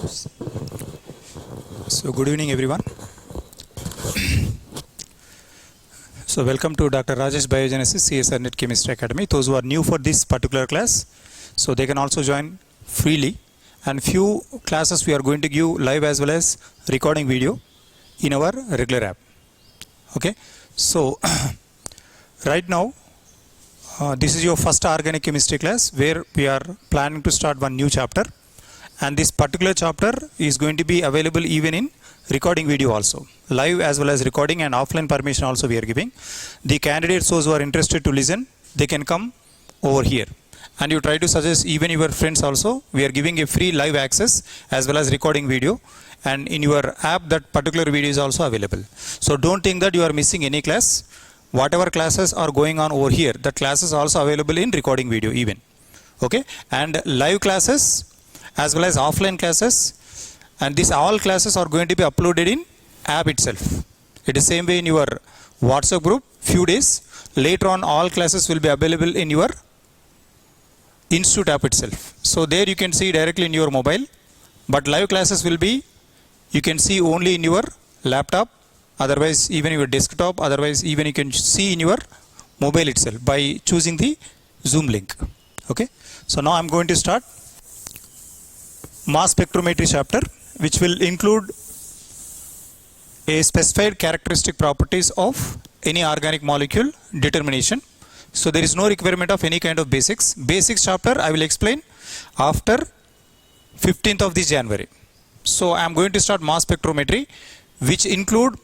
So good evening everyone. So welcome to Dr. Rajesh Biogenesis CSR Net Chemistry Academy. Those who are new for this particular class, so they can also join freely, and few classes we are going to give live as well as recording video in our regular app. Okay, so right now this is your first organic chemistry class where we are planning to start one new chapter, and this particular chapter is going to be available even in recording video also, live as well as recording, and offline permission also we are giving. The candidates, those who are interested to listen, they can come over here, and you try to suggest even your friends also. We are giving a free live access as well as recording video, and in your app that particular video is also available. So don't think that you are missing any class. Whatever classes are going on over here, that class is also available in recording video even. Okay, and live classes as well as offline classes, and these all classes are going to be uploaded in app itself. It is same way in your WhatsApp group. Few days later on, all classes will be available in your Institute app itself. So there you can see directly in your mobile, but live classes will be, you can see only in your laptop, otherwise even your desktop, otherwise even you can see in your mobile itself by choosing the Zoom link. Okay, so now I'm going to start mass spectrometry chapter, which will include a specified characteristic properties of any organic molecule determination. So there is no requirement of any kind of basics. Basics chapter I will explain after 15th of this January. So I am going to start mass spectrometry, which include,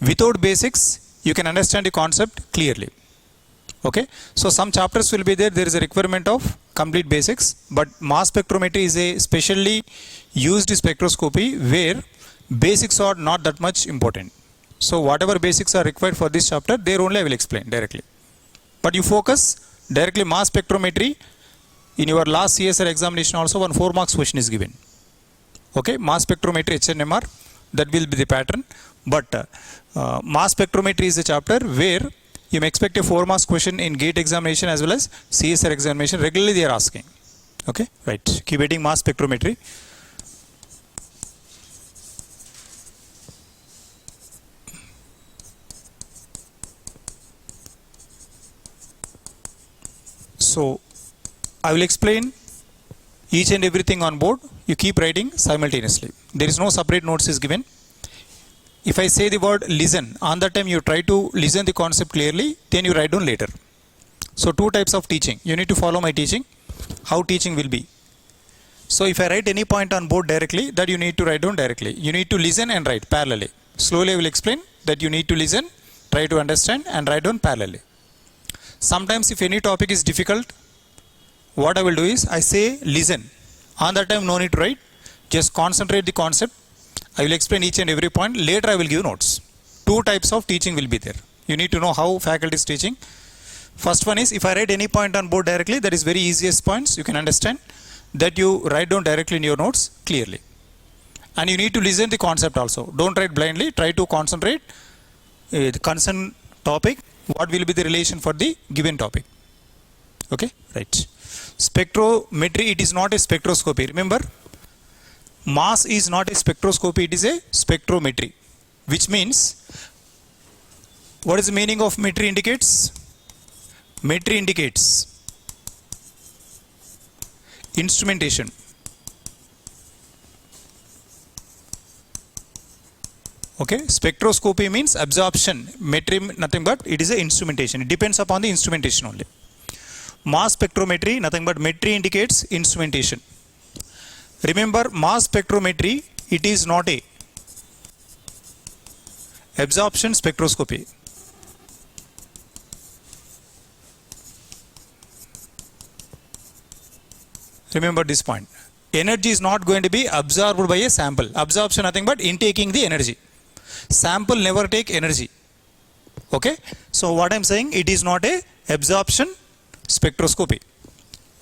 without basics you can understand the concept clearly. Okay, so some chapters will be there is a requirement of complete basics, but mass spectrometry is a specially used spectroscopy where basics are not that much important. So whatever basics are required for this chapter, there only I will explain directly. But you focus directly mass spectrometry. In your last CSR examination also, one 4 marks question is given. Okay, mass spectrometry HNMR, that will be the pattern. But mass spectrometry is a chapter where you may expect a 4 marks question in GATE examination as well as CSR examination. Regularly they are asking. Okay, right. Keep waiting mass spectrometry. So I will explain each and everything on board. You keep writing simultaneously. There is no separate notes is given. If I say the word listen, on that time you try to listen the concept clearly, then you write down later. So 2 types of teaching. You need to follow my teaching, how teaching will be. So if I write any point on board directly, that you need to write down directly. You need to listen and write parallelly. Slowly I will explain that you need to listen, try to understand, and write down parallelly. Sometimes if any topic is difficult, what I will do is I say listen. On that time no need to write, just concentrate the concept. I will explain each and every point. Later I will give notes. 2 types of teaching will be there. You need to know how faculty is teaching. First one is, if I write any point on board directly, that is very easiest points. You can understand that you write down directly in your notes clearly. And you need to listen the concept also. Don't write blindly. Try to concentrate the concerned topic. What will be the relation for the given topic? Okay, right. Spectrometry, it is not a spectroscopy. Remember, mass is not a spectroscopy, it is a spectrometry, which means, what is the meaning of metry indicates? Metry indicates instrumentation. Okay, spectroscopy means absorption. Metry nothing but it is a instrumentation. It depends upon the instrumentation only. Mass spectrometry nothing but metry indicates instrumentation. Remember, mass spectrometry, it is not a absorption spectroscopy. Remember this point. Energy is not going to be absorbed by a sample. Absorption nothing but intaking the energy. Sample never take energy. Okay, so what I am saying, it is not a absorption spectroscopy.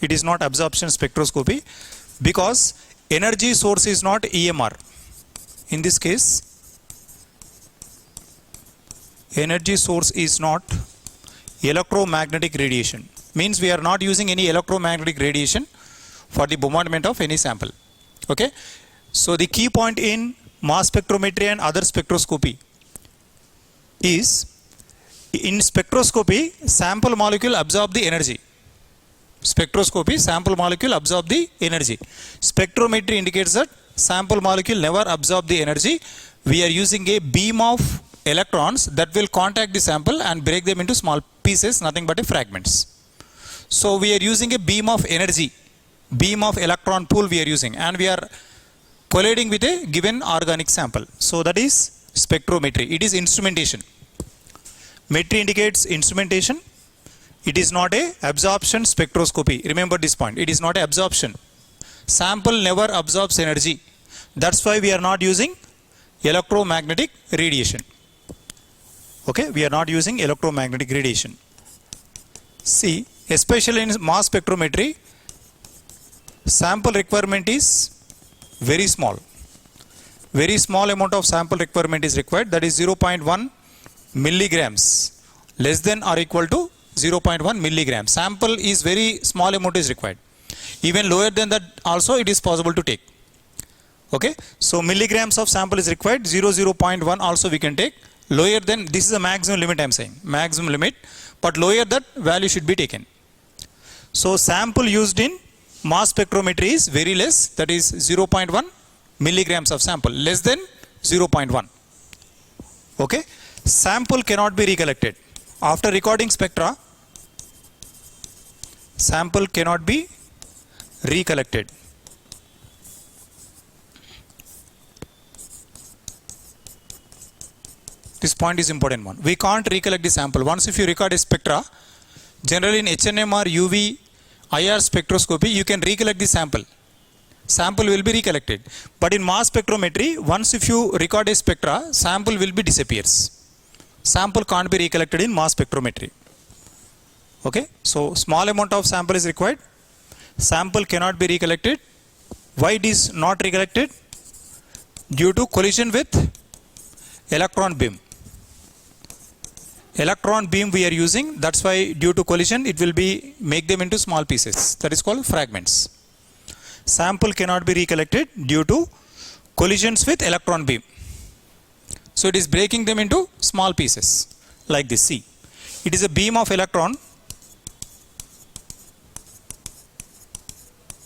It is not absorption spectroscopy because energy source is not EMR. In this case, energy source is not electromagnetic radiation. Means we are not using any electromagnetic radiation for the bombardment of any sample. Okay, so the key point in mass spectrometry and other spectroscopy is, in spectroscopy, sample molecule absorb the energy. Spectroscopy, sample molecule absorb the energy. Spectrometry indicates that sample molecule never absorb the energy. We are using a beam of electrons that will contact the sample and break them into small pieces, nothing but fragments. So we are using a beam of energy, beam of electron pool we are using, and we are colliding with a given organic sample. So that is spectrometry. It is instrumentation. Metry indicates instrumentation. It is not a absorption spectroscopy. Remember this point. It is not a absorption. Sample never absorbs energy. That's why we are not using electromagnetic radiation. Okay, we are not using electromagnetic radiation. See, especially in mass spectrometry, sample requirement is very small. Very small amount of sample requirement is required. That is 0.1 milligrams, less than or equal to 0.1 milligrams. Sample is very small amount is required. Even lower than that also it is possible to take. Okay, so milligrams of sample is required. 0.1 also we can take. Lower than, this is a maximum limit I am saying, maximum limit, but lower that value should be taken. So sample used in mass spectrometry is very less, that is 0.1 milligrams of sample, less than 0.1. Okay, sample cannot be recollected. After recording spectra, sample cannot be recollected. This point is important one. We can't recollect the sample. Once if you record a spectra, generally in HNM or UV IR spectroscopy, you can recollect the sample. Sample will be recollected. But in mass spectrometry, once if you record a spectra, sample will be disappears. Sample can't be recollected in mass spectrometry. Okay, so small amount of sample is required. Sample cannot be recollected. Why it is not recollected? Due to collision with electron beam. Electron beam we are using, that's why due to collision it will be make them into small pieces. That is called fragments. Sample cannot be recollected due to collisions with electron beam. So it is breaking them into small pieces like this. See, it is a beam of electron.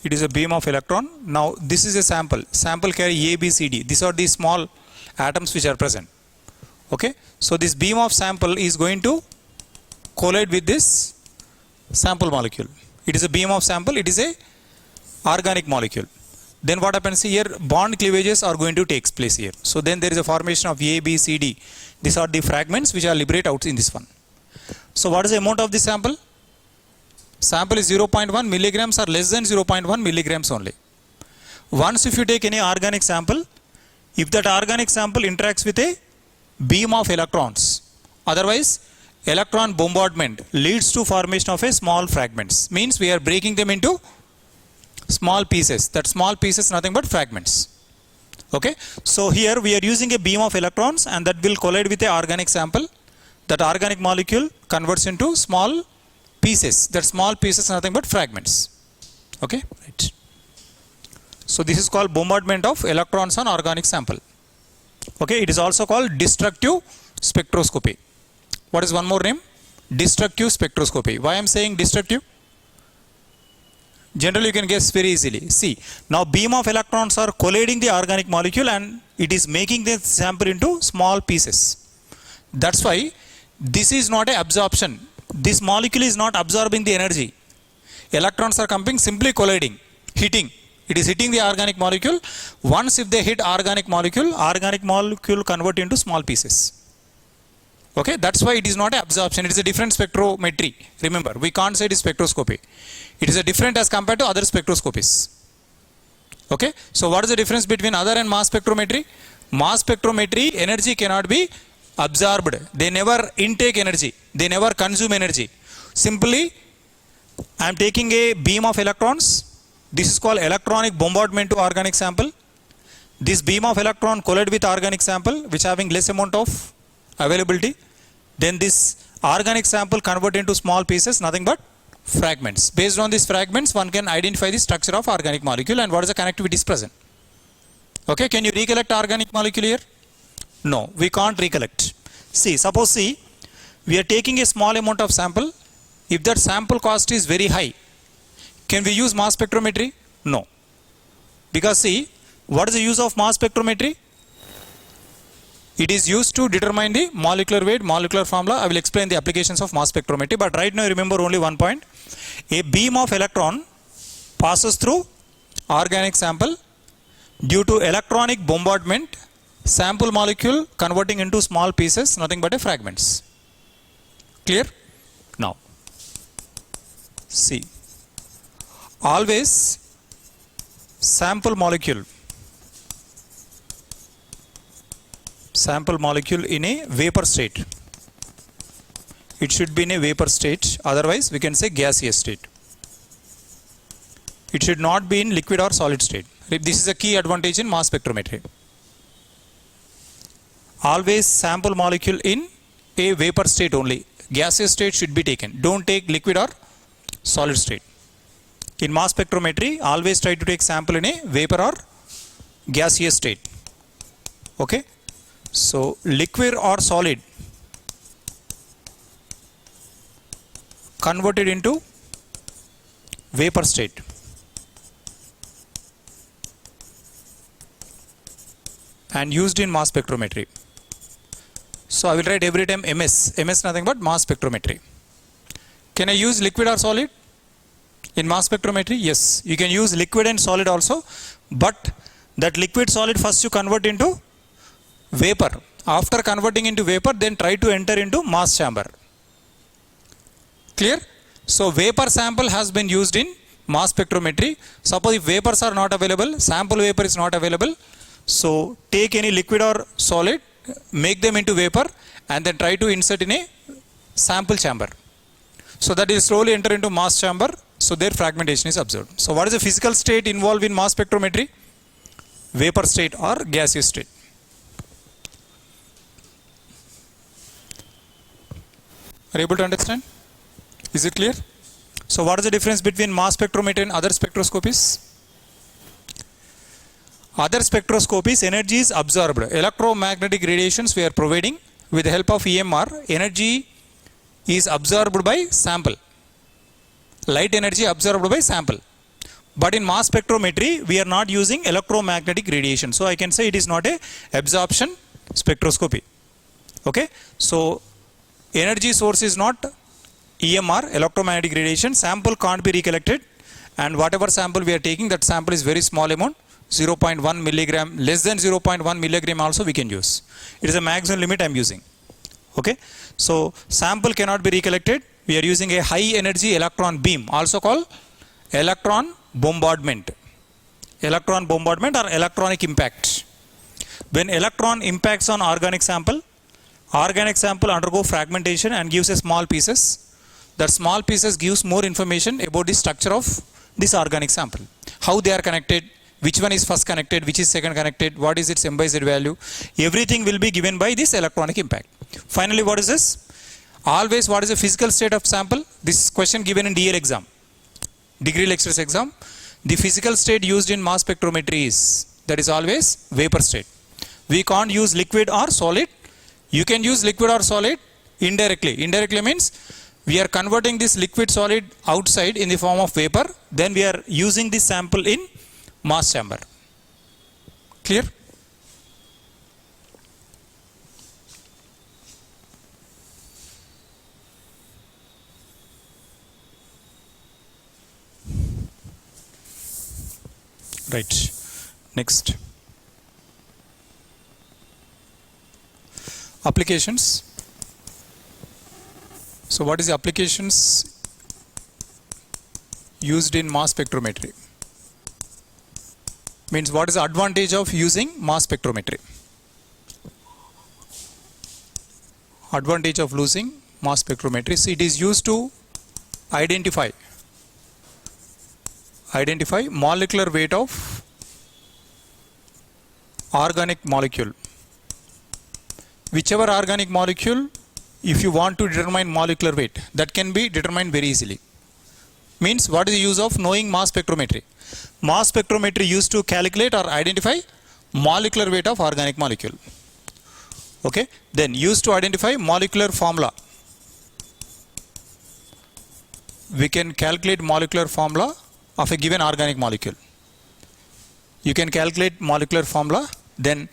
It is a beam of electron. Now this is a sample. Sample carry A, B, C, D. These are the small atoms which are present. Okay, so this beam of sample is going to collide with this sample molecule. It is a beam of sample. It is a organic molecule. Then what happens here? Bond cleavages are going to take place here. So then there is a formation of A, B, C, D. These are the fragments which are liberated out in this one. So what is the amount of this sample? Sample is 0.1 milligrams or less than 0.1 milligrams only. Once if you take any organic sample, if that organic sample interacts with a beam of electrons, otherwise electron bombardment leads to formation of a small fragments. Means we are breaking them into small pieces. That small pieces nothing but fragments. Okay, so here we are using a beam of electrons and that will collide with a organic sample. That organic molecule converts into small pieces. That small pieces nothing but fragments. Okay, right. So this is called bombardment of electrons on organic sample. Okay, it is also called destructive spectroscopy. What is one more name? Destructive spectroscopy. Why I am saying destructive? Generally you can guess very easily. See, now beam of electrons are colliding the organic molecule and it is making the sample into small pieces. That's why this is not a absorption. This molecule is not absorbing the energy. Electrons are coming, simply colliding, hitting. It is hitting the organic molecule. Once if they hit organic molecule convert into small pieces. Okay, that's why it is not absorption. It is a different spectrometry. Remember, we can't say it is spectroscopy. It is a different as compared to other spectroscopies. Okay, so what is the difference between other and mass spectrometry? Mass spectrometry, energy cannot be absorbed. They never intake energy. They never consume energy. Simply, I am taking a beam of electrons. This is called electronic bombardment to organic sample. This beam of electron collide with organic sample which having less amount of availability. Then this organic sample convert into small pieces, nothing but fragments. Based on these fragments, one can identify the structure of organic molecule and what is the connectivity is present. Okay, can you recollect organic molecule here? No, we can't recollect. See, suppose we are taking a small amount of sample. If that sample cost is very high, can we use mass spectrometry? No. Because see, what is the use of mass spectrometry? It is used to determine the molecular weight, molecular formula. I will explain the applications of mass spectrometry, but right now remember only one point. A beam of electron passes through organic sample. Due to electronic bombardment, sample molecule converting into small pieces, nothing but a fragments. Clear? Now, see, always sample molecule in a vapor state. It should be in a vapor state, otherwise we can say gaseous state. It should not be in liquid or solid state. This is a key advantage in mass spectrometry. Always sample molecule in a vapor state only. Gaseous state should be taken. Don't take liquid or solid state. In mass spectrometry, always try to take sample in a vapor or gaseous state. Okay? So, liquid or solid converted into vapor state. And used in mass spectrometry. So I will write every time MS. MS nothing but mass spectrometry. Can I use liquid or solid in mass spectrometry? Yes, you can use liquid and solid also, but that liquid solid first you convert into vapor. After converting into vapor, then try to enter into mass chamber. Clear? So vapor sample has been used in mass spectrometry. Suppose if vapors are not available, sample vapor is not available, so take any liquid or solid, make them into vapor and then try to insert in a sample chamber. So that will slowly enter into mass chamber, so their fragmentation is observed. So what is the physical state involved in mass spectrometry? Vapor state or gaseous state. Are you able to understand? Is it clear? So what is the difference between mass spectrometry and other spectroscopies? Other spectroscopies, energy is absorbed. Electromagnetic radiations we are providing with the help of EMR. Energy is absorbed by sample. Light energy absorbed by sample. But in mass spectrometry, we are not using electromagnetic radiation. So I can say it is not a absorption spectroscopy. Okay. So energy source is not EMR, electromagnetic radiation. Sample can't be recollected. And whatever sample we are taking, that sample is very small amount. 0.1 milligram, less than 0.1 milligram also we can use. It is a maximum limit I am using. Okay. So sample cannot be recollected. We are using a high energy electron beam, also called electron bombardment. Electron bombardment or electronic impact. When electron impacts on organic sample undergo fragmentation and gives a small pieces. That small pieces gives more information about the structure of this organic sample. How they are connected, which one is first connected, which is second connected, what is its M by Z value. Everything will be given by this electronic impact. Finally, what is this? Always what is the physical state of sample? This question given in DL exam, degree lectures exam. The physical state used in mass spectrometry is, that is always vapor state. We can't use liquid or solid. You can use liquid or solid indirectly. Indirectly means we are converting this liquid solid outside in the form of vapor. Then we are using this sample in mass chamber. Clear? Right. Next. Applications. So what is the applications used in mass spectrometry? Means what is the advantage of using mass spectrometry? Advantage of using mass spectrometry. See, it is used to identify molecular weight of organic molecule. Whichever organic molecule, if you want to determine molecular weight, that can be determined very easily. Means what is the use of knowing mass spectrometry? Mass spectrometry used to calculate or identify molecular weight of organic molecule. Okay, then used to identify molecular formula. We can calculate molecular formula of a given organic molecule. You can calculate molecular formula, then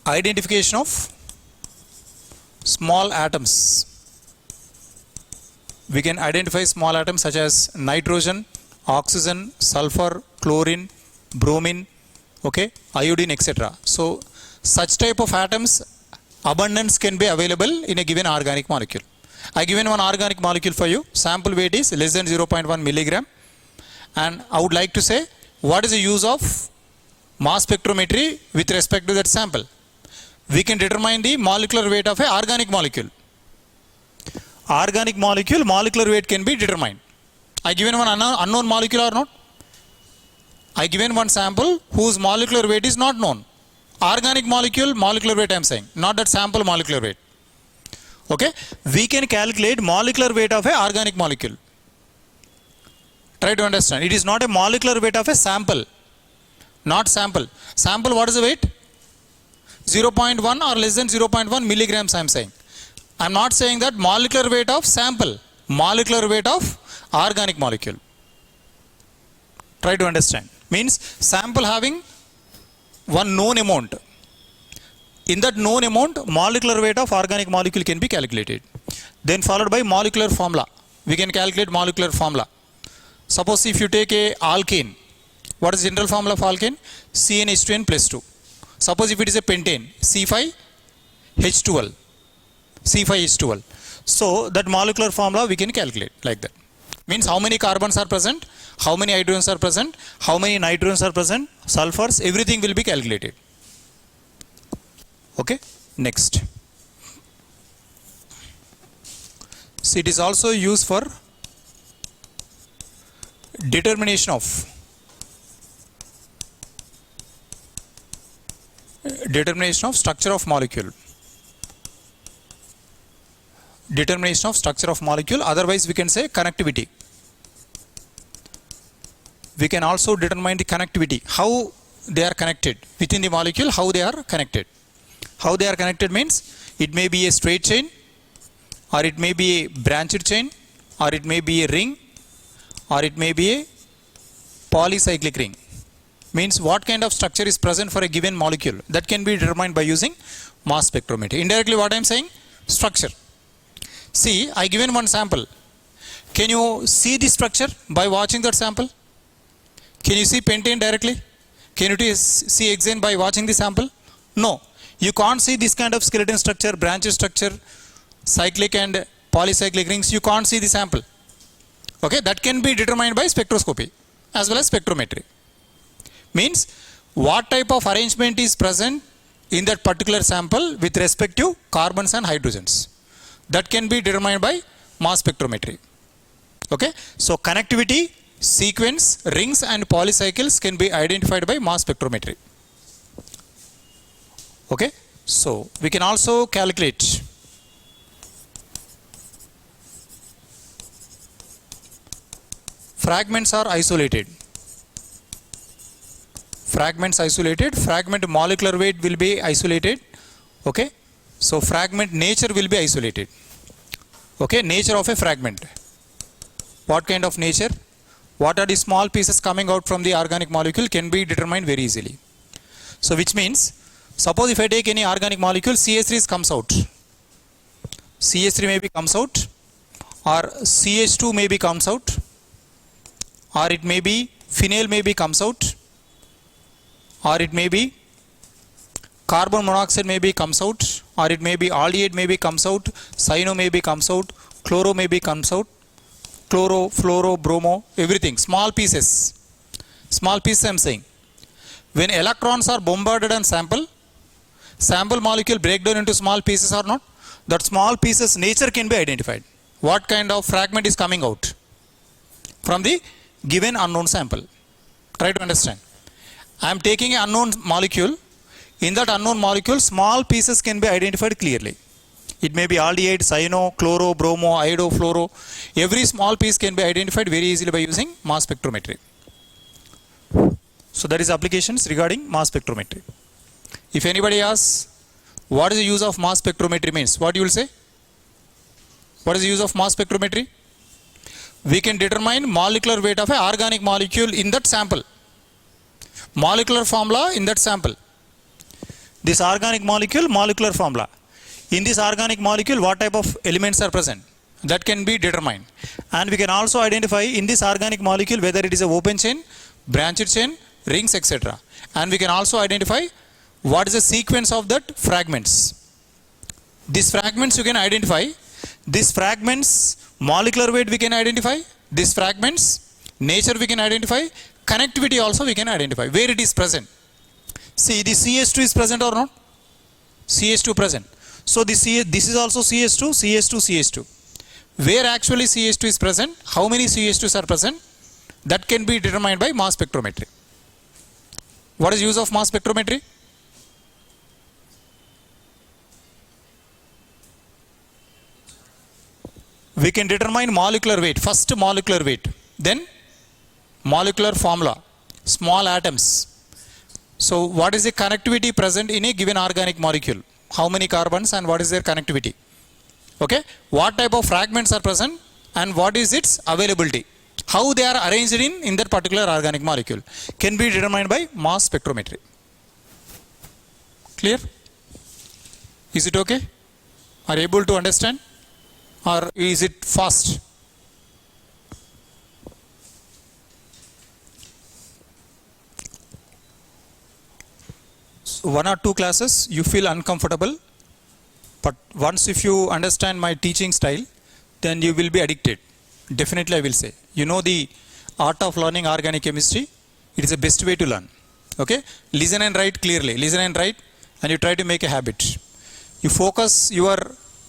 identification of small atoms. We can identify small atoms such as nitrogen, oxygen, sulfur, chlorine, bromine, okay, iodine, etc. So such type of atoms abundance can be available in a given organic molecule. I given one organic molecule for you. Sample weight is less than 0.1 milligram, and I would like to say what is the use of mass spectrometry with respect to that sample. We can determine the molecular weight of a organic molecule. Organic molecule molecular weight can be determined. I given one unknown molecule or not? I given one sample whose molecular weight is not known. Organic molecule molecular weight I am saying, not that sample molecular weight. Okay, we can calculate molecular weight of a organic molecule. Try to understand. It is not a molecular weight of a sample. Not sample. Sample, what is the weight? 0.1 or less than 0.1 milligrams I am saying. I am not saying that molecular weight of sample. Molecular weight of organic molecule. Try to understand. Means sample having one known amount. In that known amount, molecular weight of organic molecule can be calculated. Then followed by molecular formula. We can calculate molecular formula. Suppose if you take a alkane, what is the general formula of alkane? CnH2n plus 2. Suppose if it is a pentane, C5H12. C5H12. So that molecular formula we can calculate like that. Means how many carbons are present, how many hydrogens are present, how many nitrogens are present, sulfurs, everything will be calculated. Okay, next. So it is also used for determination of structure of molecule. Determination of structure of molecule, otherwise we can say connectivity. We can also determine the connectivity, how they are connected within the molecule, how they are connected. How they are connected means it may be a straight chain, or it may be a branched chain, or it may be a ring, or it may be a polycyclic ring. Means what kind of structure is present for a given molecule, that can be determined by using mass spectrometry. Indirectly what I am saying? Structure. See, I given one sample. Can you see the structure by watching that sample? Can you see pentane directly? Can you see hexane by watching the sample? No. You can't see this kind of skeleton structure, branch structure, cyclic and polycyclic rings. You can't see the sample. Okay, that can be determined by spectroscopy as well as spectrometry. Means what type of arrangement is present in that particular sample with respect to carbons and hydrogens. That can be determined by mass spectrometry. Okay, so connectivity, sequence, rings and polycycles can be identified by mass spectrometry. Okay, so we can also calculate fragments are isolated. Fragments isolated, fragment molecular weight will be isolated. Okay, so fragment nature will be isolated. Okay, nature of a fragment. What kind of nature? What are the small pieces coming out from the organic molecule can be determined very easily. So which means, suppose if I take any organic molecule, CH3 comes out. CH3 maybe comes out, or CH2 maybe comes out, or it may be phenyl maybe comes out, or it may be carbon monoxide maybe comes out, or it may be aldehyde maybe comes out, cyano maybe comes out, chloro maybe comes out, chloro, fluoro, bromo, everything, small pieces. Small pieces I am saying. When electrons are bombarded on sample molecule break down into small pieces or not, that small pieces nature can be identified. What kind of fragment is coming out from the given unknown sample. Try to understand. I am taking an unknown molecule. In that unknown molecule, small pieces can be identified clearly. It may be aldehyde, cyano, chloro, bromo, iodo, fluoro. Every small piece can be identified very easily by using mass spectrometry. So that is applications regarding mass spectrometry. If anybody asks what is the use of mass spectrometry means, what you will say? What is the use of mass spectrometry? We can determine molecular weight of an organic molecule in that sample. Molecular formula in that sample. This organic molecule, molecular formula. In this organic molecule, what type of elements are present? That can be determined. And we can also identify in this organic molecule whether it is a open chain, branched chain, rings, etc. And we can also identify what is the sequence of that fragments. These fragments you can identify. These fragments, molecular weight we can identify. These fragments, nature we can identify. Connectivity also we can identify. Where it is present. See, the CH2 is present or not? CH2 present. So this is also CH2, CH2, CH2. Where actually CH2 is present, how many CH2s are present, that can be determined by mass spectrometry. What is use of mass spectrometry? We can determine molecular weight, first molecular weight, then molecular formula, small atoms. So what is the connectivity present in a given organic molecule? How many carbons and what is their connectivity? Okay, what type of fragments are present and what is its availability? How they are arranged in that particular organic molecule can be determined by mass spectrometry. Clear? Is it okay? Are you able to understand? Or is it fast? So one or two classes you feel uncomfortable, but once if you understand my teaching style, then you will be addicted. Definitely I will say. You know the art of learning organic chemistry, it is the best way to learn. Okay? Listen and write clearly. Listen and write and you try to make a habit. You focus your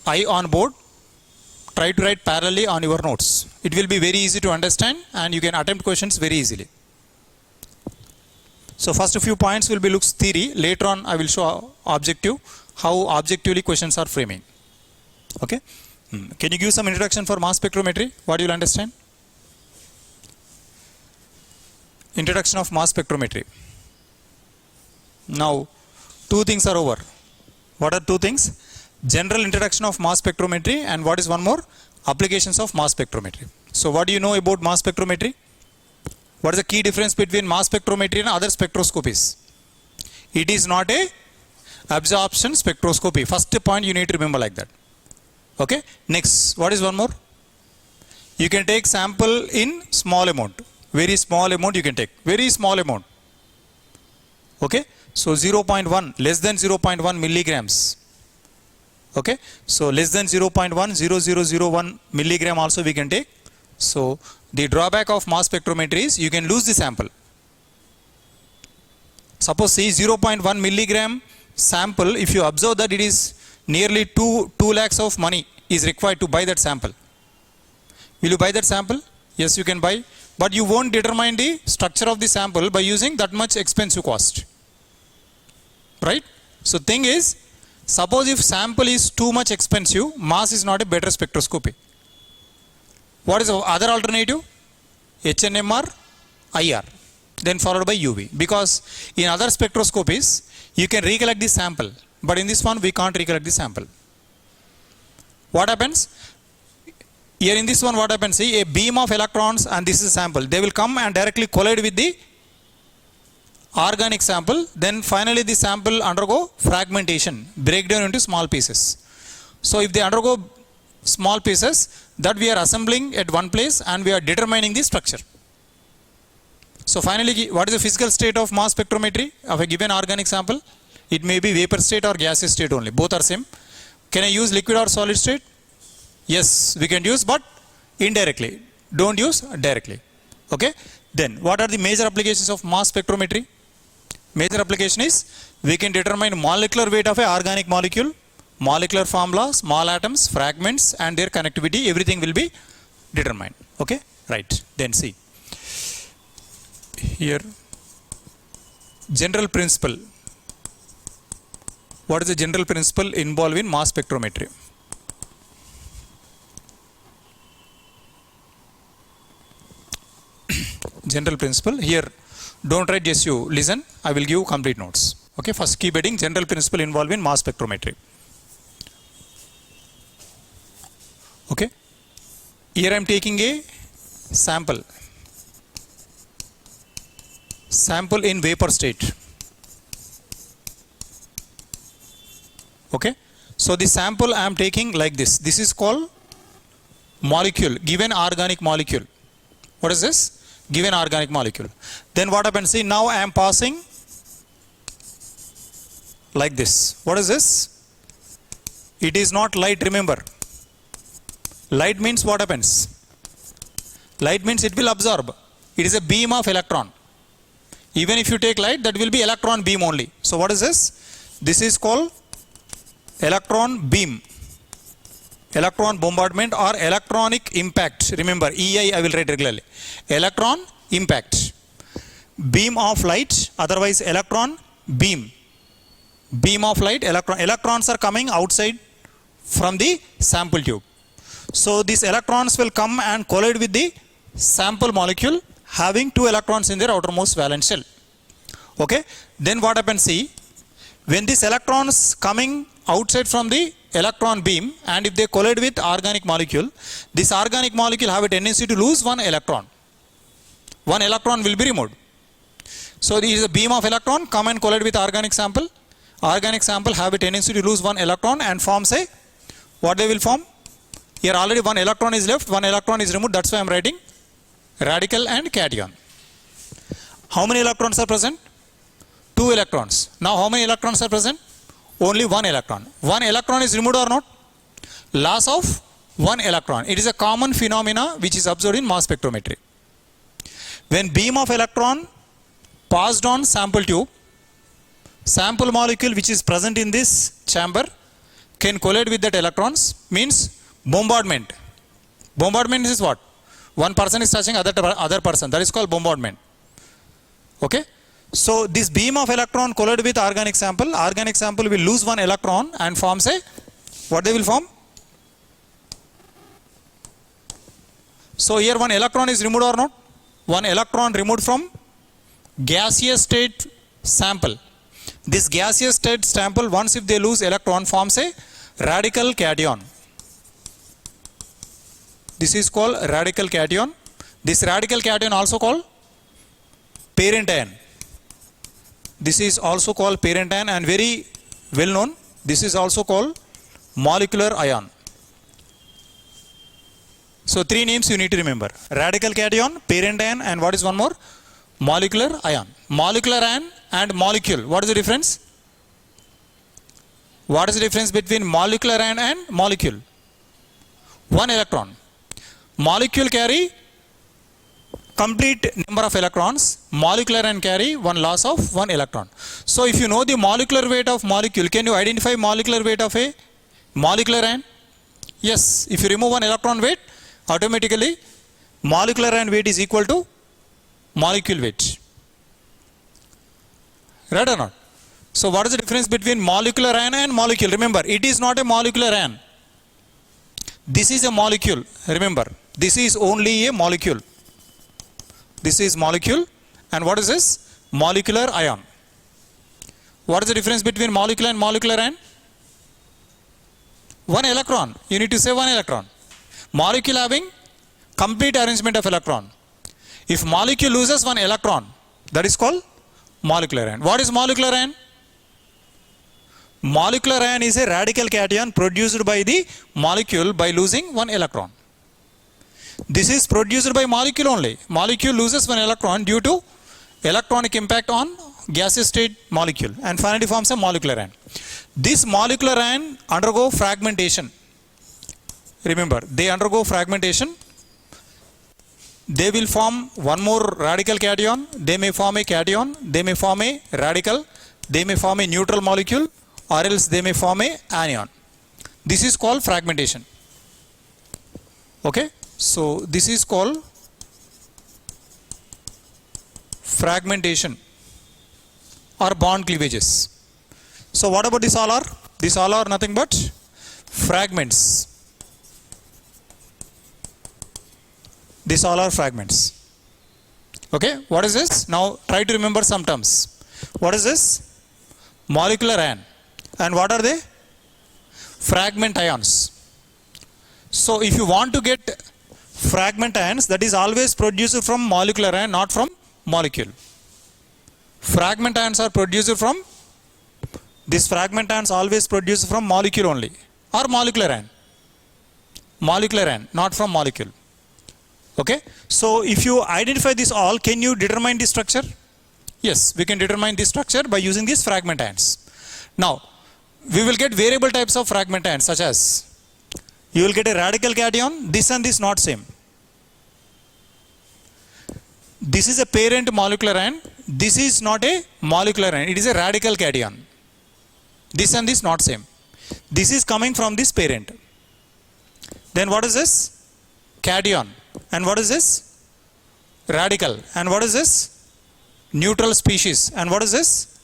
eye on board, try to write parallelly on your notes. It will be very easy to understand and you can attempt questions very easily. So first a few points will be looks theory. Later on I will show objective, how objectively questions are framing. Okay? Can you give some introduction for mass spectrometry? What you will understand? Introduction of mass spectrometry. Now, two things are over. What are two things? General introduction of mass spectrometry and what is one more? Applications of mass spectrometry. So what do you know about mass spectrometry? What is the key difference between mass spectrometry and other spectroscopies? It is not a absorption spectroscopy. First point you need to remember like that. Okay. Next, what is one more? You can take sample in small amount. Very small amount you can take. Very small amount. Okay. So 0.1, less than 0.1 milligrams. Okay. So less than 0.10001 milligram also we can take. So the drawback of mass spectrometry is you can lose the sample. Suppose say 0.1 milligram sample, if you observe that it is nearly 2 lakhs of money is required to buy that sample. Will you buy that sample? Yes, you can buy. But you won't determine the structure of the sample by using that much expensive cost. Right? So thing is, suppose if sample is too much expensive, mass is not a better spectroscopy. What is the other alternative? HNMR, IR, then followed by UV. Because in other spectroscopies, you can recollect the sample. But in this one, we can't recollect the sample. What happens? Here in this one, what happens? See, a beam of electrons and this is a sample. They will come and directly collide with the organic sample. Then finally, the sample undergo fragmentation, break down into small pieces. So if they undergo small pieces, that we are assembling at one place and we are determining the structure. So finally, what is the physical state of mass spectrometry of a given organic sample? It may be vapor state or gaseous state only. Both are same. Can I use liquid or solid state? Yes, we can use, but indirectly. Don't use directly. Okay. Then what are the major applications of mass spectrometry? Major application is we can determine molecular weight of a organic molecule, molecular formula, small atoms, fragments and their connectivity, everything will be determined. Okay. Right. Then see. Here, general principle. What is the general principle involved in mass spectrometry? General principle. Here, Don't write, just you listen. I will give complete notes. Okay, first key bedding, general principle involved in mass spectrometry. Okay, here I am taking a sample in vapor state. Okay, so the sample I am taking like this. This is called molecule, given organic molecule. What is this? Given organic molecule. Then what happens? See, now I am passing like this. What is this? It is not light, remember. Light means what happens? Light means it will absorb. It is a beam of electron. Even if you take light, that will be electron beam only. So what is this? This is called electron beam, electron bombardment or electronic impact. Remember, EI I will write regularly. Electron impact. Beam of light, otherwise electron beam. Beam of light, electrons are coming outside from the sample tube. So these electrons will come and collide with the sample molecule having 2 electrons in their outermost valence shell. Okay, then what happens? See, when these electrons coming outside from the electron beam and if they collide with organic molecule, this organic molecule have a tendency to lose 1 electron. 1 electron will be removed. So this is a beam of electron come and collide with organic sample. Organic sample have a tendency to lose 1 electron and forms a, what they will form? Here already 1 electron is left, 1 electron is removed. That's why I am writing radical and cation. How many electrons are present? 2 electrons. Now how many electrons are present? Only 1 electron. 1 electron is removed or not? Loss of 1 electron. It is a common phenomena which is observed in mass spectrometry. When beam of electron passed on sample tube, sample molecule which is present in this chamber can collide with that electrons, means bombardment. Bombardment is what? One person is touching other person. That is called bombardment. Okay. So this beam of electron collide with organic sample. Organic sample will lose 1 electron and forms a, what they will form? So here 1 electron is removed or not? 1 electron removed from gaseous state sample. This gaseous state sample, once if they lose electron, forms a radical cation. This is called radical cation. This radical cation also called parent ion. This is also called parent ion and very well known. This is also called molecular ion. So 3 names you need to remember. Radical cation, parent ion, and what is one more? Molecular ion. Molecular ion and molecule. What is the difference? What is the difference between molecular ion and molecule? 1 electron. Molecule carry complete number of electrons. Molecular ion carry 1 loss of 1 electron. So if you know the molecular weight of molecule, can you identify molecular weight of a molecular ion? Yes. If you remove 1 electron weight, automatically molecular ion weight is equal to molecule weight. Right or not? So what is the difference between molecular ion and molecule? Remember, it is not a molecular ion. This is a molecule. Remember, this is only a molecule. This is molecule. And what is this? Molecular ion. What is the difference between molecule and molecular ion? 1 electron. You need to say 1 electron. Molecule having complete arrangement of electron. If molecule loses 1 electron, that is called molecular ion. What is molecular ion? Molecular ion is a radical cation produced by the molecule by losing 1 electron. This is produced by molecule only. Molecule loses 1 electron due to electronic impact on gaseous state molecule and finally forms a molecular ion. This molecular ion undergo fragmentation. Remember, they undergo fragmentation. They will form one more radical cation. They may form a cation. They may form a radical. They may form a neutral molecule, or else they may form a anion. This is called fragmentation. Okay. So this is called fragmentation or bond cleavages. So what about this all are? These all are nothing but fragments. These all are fragments. Okay, what is this? Now try to remember some terms. What is this? Molecular ion. And what are they? Fragment ions. So if you want to get fragment ions, that is always produced from molecular ion, not from molecule. Fragment ions are produced from, this fragment ions always produced from molecule only, or molecular ion. Molecular ion, not from molecule. Okay, so if you identify this all, can you determine the structure? Yes, we can determine this structure by using these fragment ions. Now, we will get variable types of fragment ions, such as you will get a radical cation, this and this not same. This is a parent molecular ion, this is not a molecular ion, it is a radical cation. This and this not same. This is coming from this parent. Then what is this? Cation. And what is this? Radical. And what is this? Neutral species. And what is this?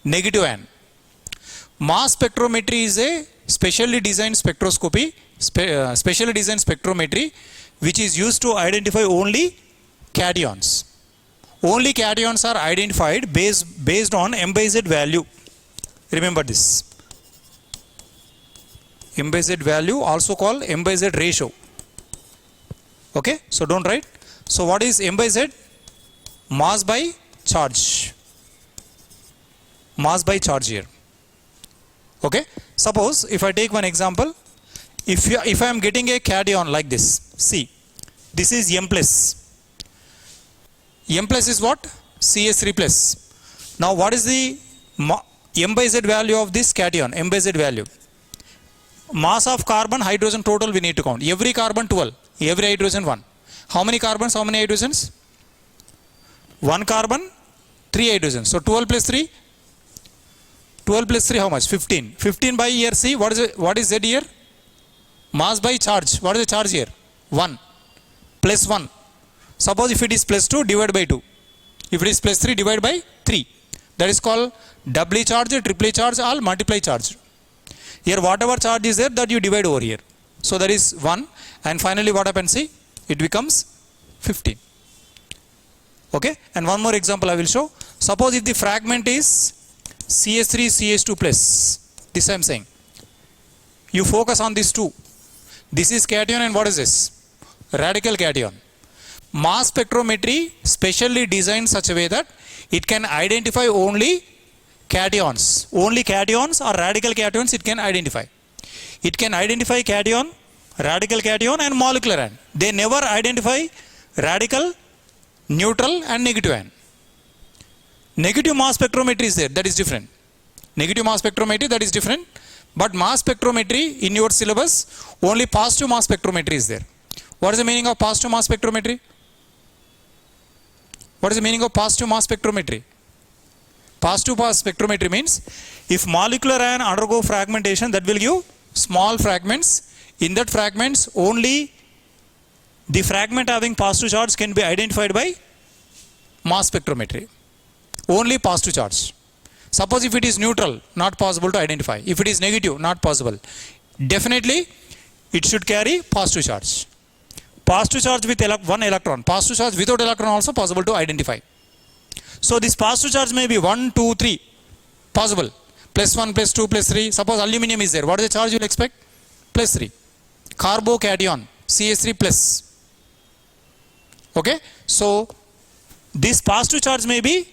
Negative ion. Mass spectrometry is a specially designed spectroscopy, specially designed spectrometry, which is used to identify only cations. Only cations are identified based on M by Z value. Remember this. M by Z value, also called M by Z ratio. Okay, so don't write. So what is M by Z? Mass by charge. Mass by charge here. Okay, suppose if I take one example, if I am getting a cation like this, see, this is M plus. M plus is what? CS3 plus. Now what is the M by Z value of this cation? M by Z value. Mass of carbon, hydrogen total we need to count. Every carbon 12, every hydrogen 1. How many carbons, how many hydrogens? 1 carbon, 3 hydrogens. So 12 plus 3? 12 plus 3 how much? 15. 15 by here, see, what is Z here? Mass by charge. What is the charge here? 1. Plus 1. Suppose if it is plus 2, divide by 2. If it is plus 3, divide by 3. That is called doubly charged, triply charged, or multiply charged. Here whatever charge is there, that you divide over here. So that is 1. And finally what happens? See, it becomes 15. Okay, and one more example I will show. Suppose if the fragment is CS3 CH2 plus, this I am saying, you focus on these two. This is cation and what is this? Radical cation. Mass spectrometry specially designed such a way that it can identify only cations. Only cations or radical cations it can identify. It can identify cation, radical cation and molecular ion. They never identify radical, neutral and negative ion. Negative mass spectrometry is there, that is different. Negative mass spectrometry, that is different. But mass spectrometry in your syllabus, only positive mass spectrometry is there. What is the meaning of positive mass spectrometry? What is the meaning of positive mass spectrometry? Positive mass spectrometry means if molecular ion undergo fragmentation, that will give small fragments. In that fragments, only the fragment having positive charge can be identified by mass spectrometry. Only positive charge. Suppose if it is neutral, not possible to identify. If it is negative, not possible. Definitely, it should carry positive charge. Positive charge with one electron. Positive charge without electron also possible to identify. So this positive charge may be 1, 2, 3. Possible. Plus 1, plus 2, plus 3. Suppose aluminum is there. What is the charge you will expect? Plus 3. Carbocation, CH3 plus. Okay. So this positive charge may be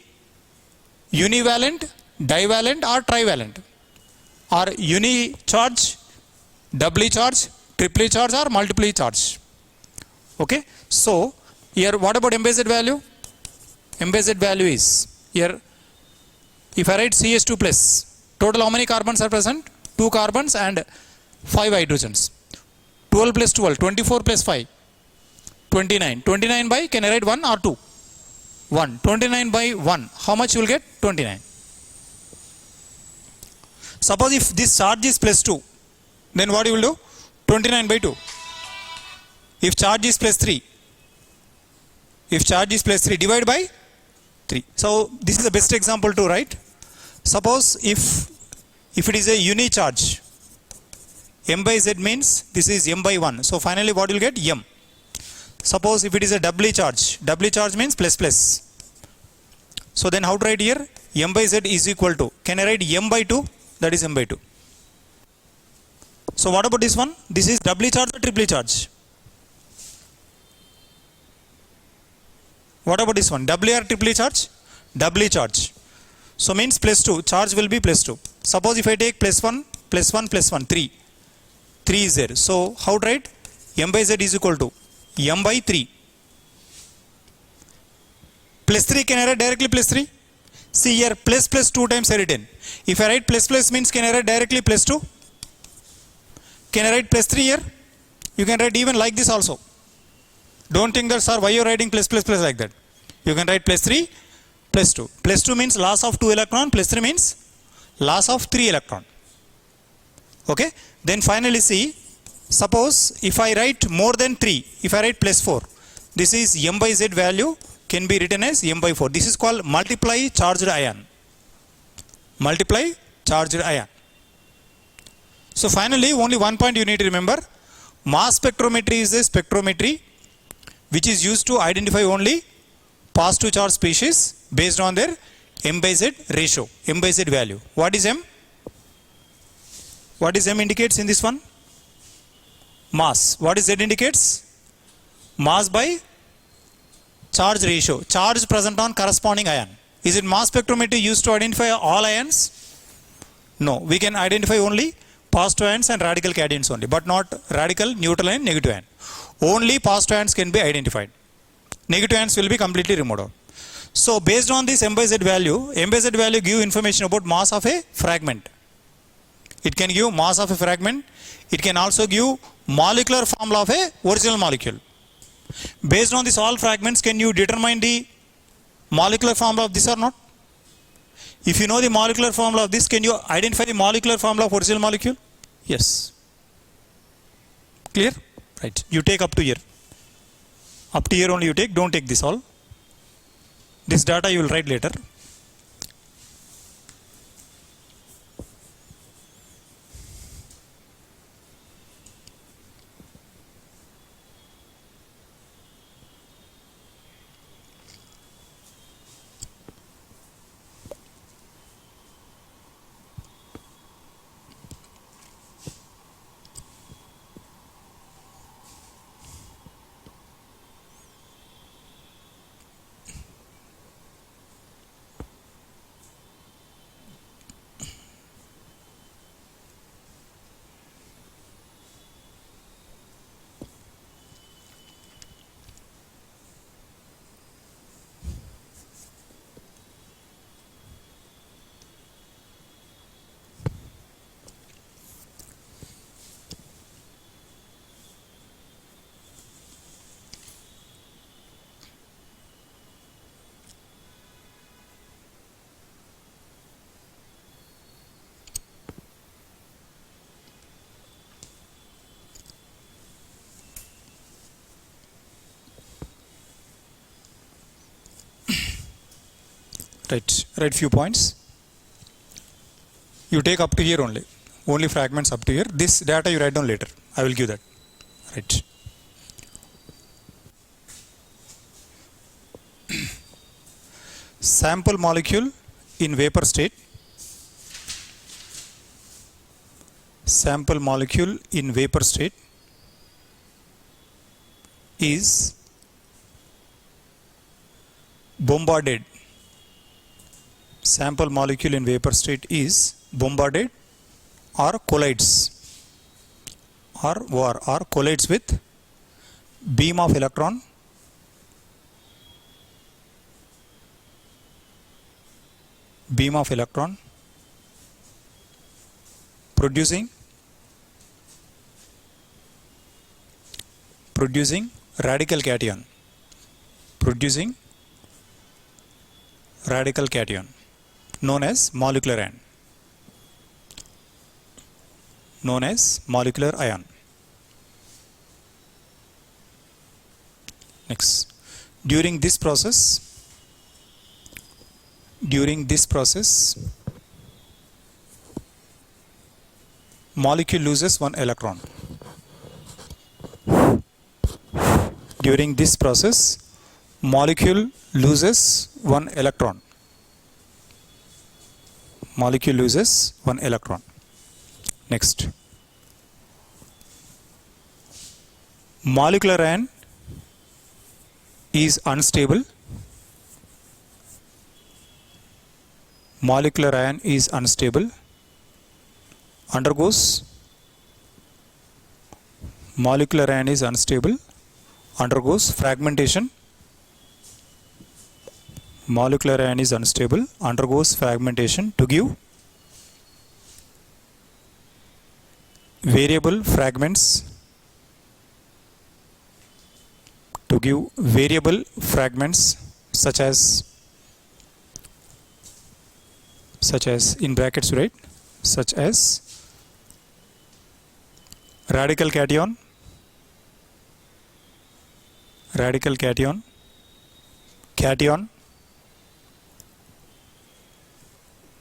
univalent, divalent or trivalent. Or uni-charge, doubly charge, triply charge or multiply charge. Okay. So here what about M by Z value? M by Z value is here, if I write CH2 plus, total how many carbons are present? 2 carbons and 5 hydrogens. 12 plus 12, 24 plus 5, 29. 29 by, can I write 1 or 2? 1. 29 by 1, how much you will get? 29. Suppose if this charge is plus 2, then what you will do? 29 by 2. If charge is plus 3, if charge is plus 3, divide by 3. So this is the best example to write. Suppose if it is a uni charge, M by Z means this is M by 1. So finally what you will get? M. Suppose if it is a doubly charge means plus plus. So then how to write here? M by Z is equal to, can I write M by 2? That is M by 2. So what about this one? This is doubly charge or triply charge? What about this one? Doubly or triply charge? Doubly charge. So means plus 2. Charge will be plus 2. Suppose if I take plus 1, plus 1, plus 1, 3. 3 is there. So how to write? M by Z is equal to M by 3. Plus 3, can I write directly plus 3? See here, plus plus 2 times I written. If I write plus plus means can I write directly plus 2? Can I write plus 3 here? You can write even like this also. Don't think that, sir, why you are writing plus plus plus like that? You can write plus 3, plus 2. Plus 2 means loss of 2 electron, plus 3 means loss of 3 electron. Okay? Then finally see, suppose if I write more than 3, if I write plus 4, this is M by Z value can be written as M by 4. This is called multiply charged ion. Multiply charged ion. So finally, only one point you need to remember. Mass spectrometry is a spectrometry which is used to identify only positive charge species based on their M by Z ratio, M by Z value. What is M? What is M indicates in this one? Mass. What is Z indicates? Mass by charge ratio. Charge present on corresponding ion. Is it mass spectrometry used to identify all ions? No. We can identify only positive ions and radical cations only, but not radical, neutral and negative ion. Only positive ions can be identified. Negative ions will be completely removed out. So based on this M by Z value give information about mass of a fragment. It can give mass of a fragment. It can also give molecular formula of a original molecule. Based on this all fragments, can you determine the molecular formula of this or not? If you know the molecular formula of this, can you identify the molecular formula of original molecule? Yes. Clear? Right. You take up to here. Up to here only you take. Don't take this all. This data you will write later. Write few points. You take up to here only. Only fragments up to here. This data you write down later. I will give that. Right. Sample molecule in vapor state. Sample molecule in vapor state is bombarded. Sample molecule in vapor state is bombarded or collides or collides with beam of electron producing radical cation known as molecular ion. Next, during this process molecule loses one electron. during this process molecule loses one electron. Molecule loses one electron. Next, molecular ion is unstable. Molecular ion is unstable, undergoes molecular ion is unstable, undergoes fragmentation. Molecular ion is unstable, undergoes fragmentation to give variable fragments. To give variable fragments such as in brackets, right? Such as radical cation, cation,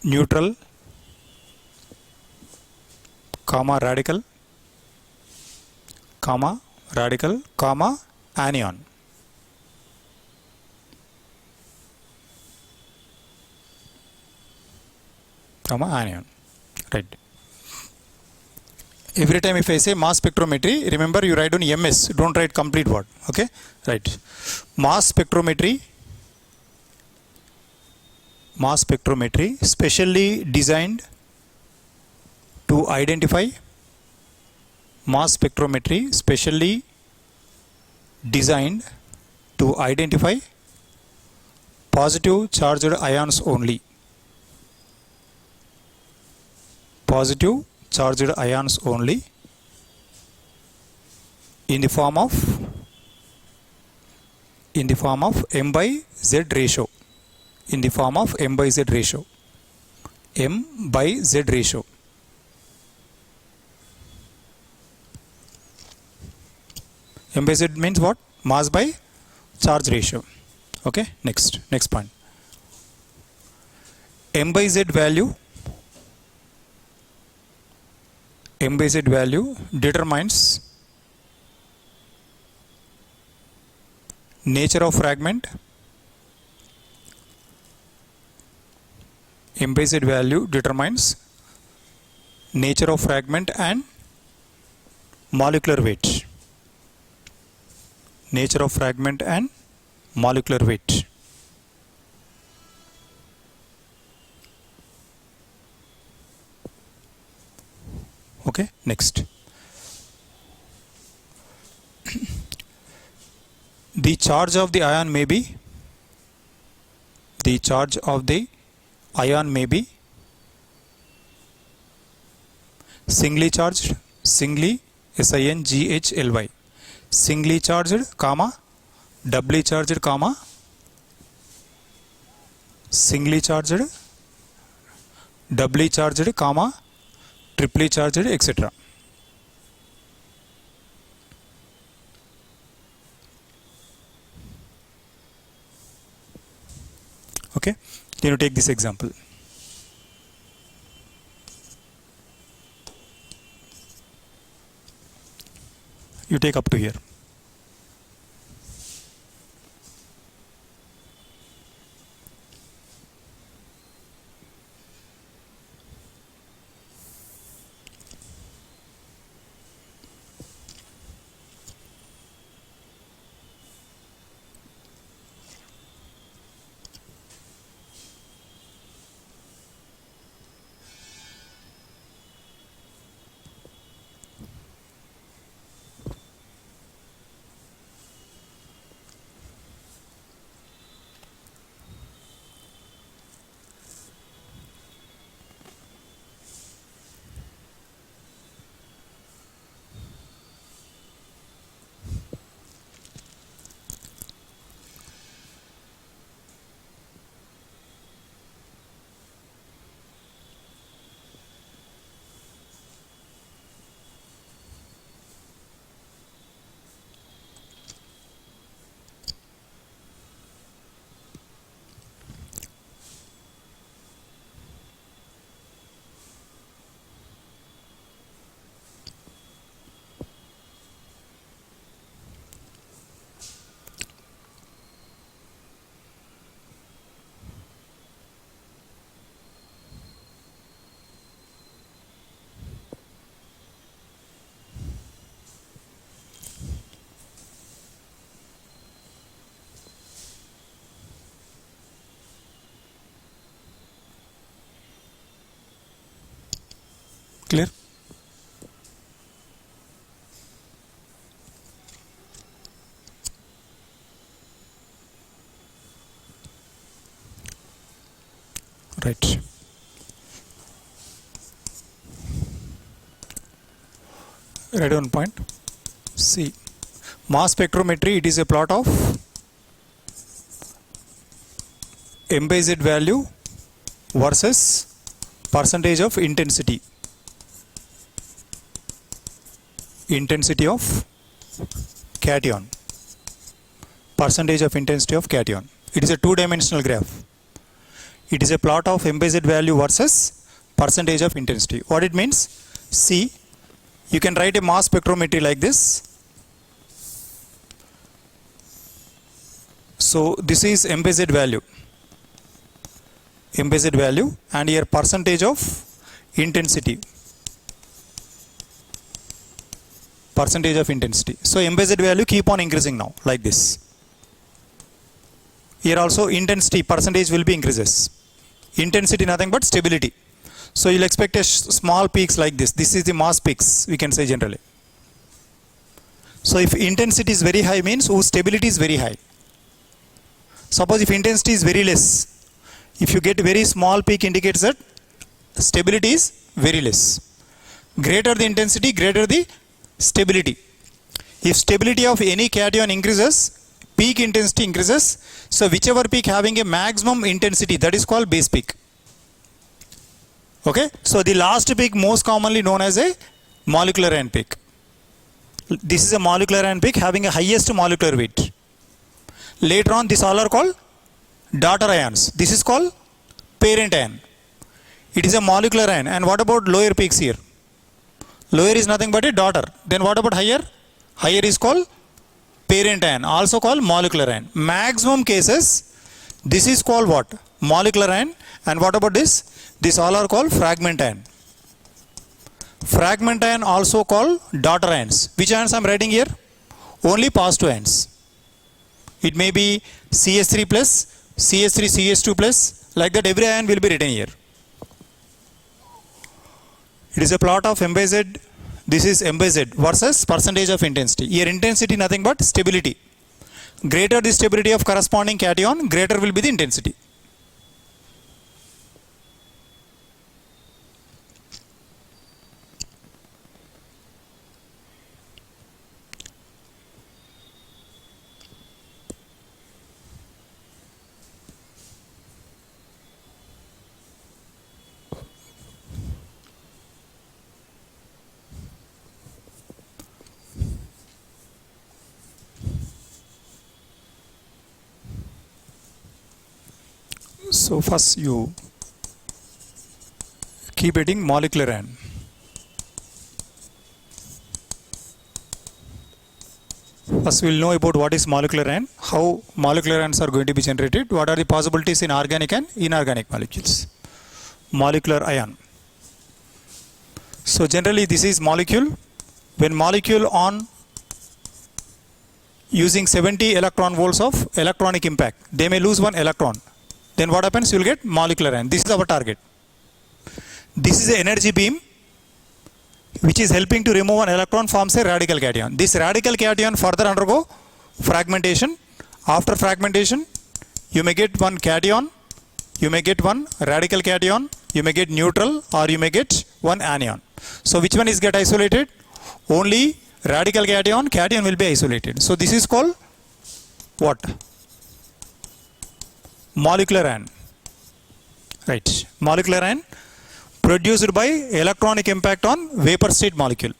neutral, comma radical, comma anion. Comma anion. Right. Every time if I say mass spectrometry, remember you write on MS, don't write complete word. Okay? Right. Mass spectrometry specially designed to identify mass spectrometry specially designed to identify positive charged ions only. Positive charged ions only in the form of m by z ratio. In the form of m by z ratio. M by z ratio. M by z means what? Mass by charge ratio. Okay, next point. M by z value determines nature of fragment. M by z value determines nature of fragment and molecular weight. Nature of fragment and molecular weight. Okay, next. The charge of the ion may be singly charged, singly SINGHLY, singly charged, comma, doubly charged, comma, singly charged, doubly charged, comma, triply charged, etc. Okay, then you take this example. You take up to here. Clear? Right. Right on point. See, mass spectrometry, it is a plot of M by Z value versus percentage of intensity. Intensity of cation. Percentage of intensity of cation. It is a two-dimensional graph. It is a plot of M by Z value versus percentage of intensity. What it means? See, you can write a mass spectrometry like this. So this is M by Z value. M by Z value, and here percentage of intensity. Percentage of intensity. So M by Z value keep on increasing now like this. Here also intensity percentage will be increases. Intensity nothing but stability. So you'll expect a small peaks like this. This is the mass peaks, we can say generally. So if intensity is very high means stability is very high. Suppose if intensity is very less, if you get very small peak indicates that stability is very less. Greater the intensity, greater the stability. If stability of any cation increases, peak intensity increases. So whichever peak having a maximum intensity, that is called base peak. Okay, so the last peak most commonly known as a molecular ion peak. This is a molecular ion peak having a highest molecular weight. Later on, these all are called daughter ions. This is called parent ion. It is a molecular ion. And what about lower peaks here? Lower is nothing but a daughter. Then what about higher? Higher is called parent ion, also called molecular ion. Maximum cases, this is called what? Molecular ion. And what about this? These all are called fragment ion. Fragment ion also called daughter ions. Which ions I am writing here? Only positive ions. It may be CS3 plus, CS3, CS2 plus, like that every ion will be written here. It is a plot of M by Z. This is M by Z versus percentage of intensity. Here intensity nothing but stability. Greater the stability of corresponding cation, greater will be the intensity. So first you keep adding molecular ion. First we will know about what is molecular ion, how molecular ions are going to be generated, what are the possibilities in organic and inorganic molecules. Molecular ion. So generally this is molecule. When molecule on using 70 electron volts of electronic impact, they may lose one electron. Then what happens? You will get molecular ion. This is our target. This is the energy beam which is helping to remove an electron, forms a radical cation. This radical cation further undergo fragmentation. After fragmentation, you may get one cation, you may get one radical cation, you may get neutral, or you may get one anion. So which one is get isolated? Only radical cation will be isolated. So this is called what? Molecular ion. Right. Molecular ion produced by electronic impact on vapor state molecule.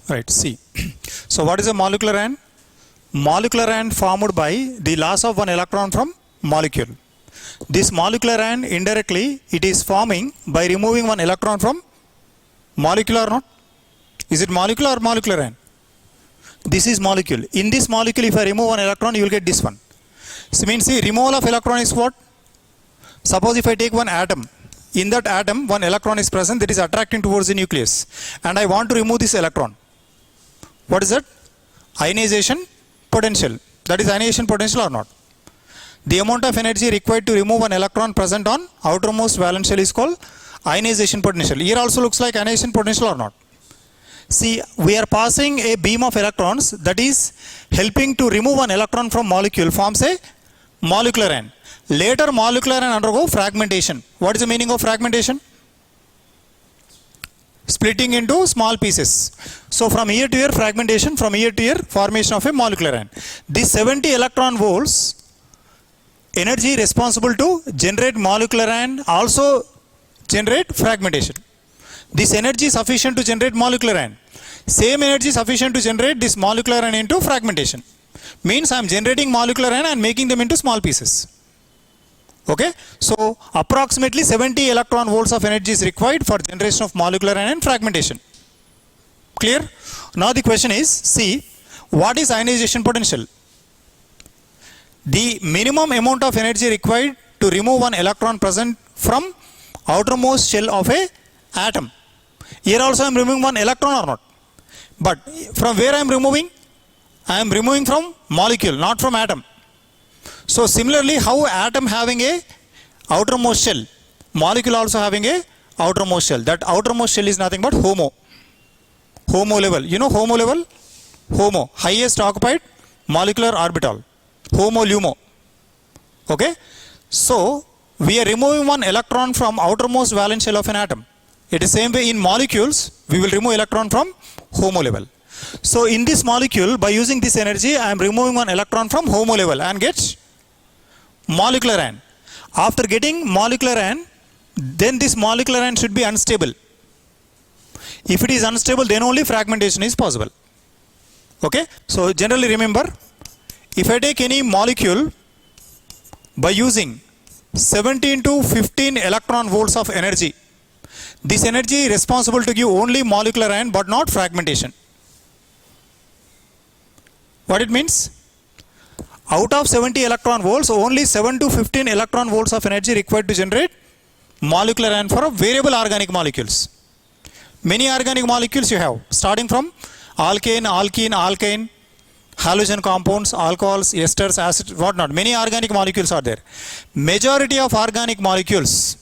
Right, see. So what is a molecular ion? Molecular ion formed by the loss of one electron from molecule. This molecular ion indirectly it is forming by removing one electron from molecule or not? Is it molecular or molecular ion? This is molecule. In this molecule, if I remove one electron, you will get this one. So means the removal of electron is what? Suppose if I take one atom, in that atom one electron is present that is attracting towards the nucleus, and I want to remove this electron. What is that? Ionization potential. That is ionization potential or not? The amount of energy required to remove an electron present on outermost valence shell is called ionization potential. Here also looks like ionization potential or not? See, we are passing a beam of electrons that is helping to remove an electron from molecule, forms a molecular ion. Later molecular ion undergo fragmentation. What is the meaning of fragmentation? Splitting into small pieces. So from here to here fragmentation, from here to here formation of a molecular ion. This 70 electron volts energy responsible to generate molecular ion also generate fragmentation. This energy sufficient to generate molecular ion. Same energy sufficient to generate this molecular ion into fragmentation. Means I am generating molecular ion and making them into small pieces. Okay, so approximately 70 electron volts of energy is required for generation of molecular ion and fragmentation. Clear? Now the question is, see, what is ionization potential? The minimum amount of energy required to remove one electron present from outermost shell of a atom. Here also I am removing one electron or not? But from where I am removing? I am removing from molecule, not from atom. So similarly, how atom having a outermost shell, molecule also having a outermost shell. That outermost shell is nothing but HOMO. HOMO level. You know HOMO level? HOMO, highest occupied molecular orbital. HOMO LUMO. Okay? So we are removing one electron from outermost valence shell of an atom. It is same way in molecules, we will remove electron from HOMO level. So in this molecule, by using this energy, I am removing one electron from HOMO level and get molecular ion. After getting molecular ion, then this molecular ion should be unstable. If it is unstable, then only fragmentation is possible. Okay? So generally remember, if I take any molecule by using 17 to 15 electron volts of energy, this energy is responsible to give only molecular ion but not fragmentation. What it means? Out of 70 electron volts, only 7 to 15 electron volts of energy required to generate molecular ion for variable organic molecules. Many organic molecules you have, starting from alkane, alkene, alkyne, halogen compounds, alcohols, esters, acids, whatnot. Many organic molecules are there. Majority of organic molecules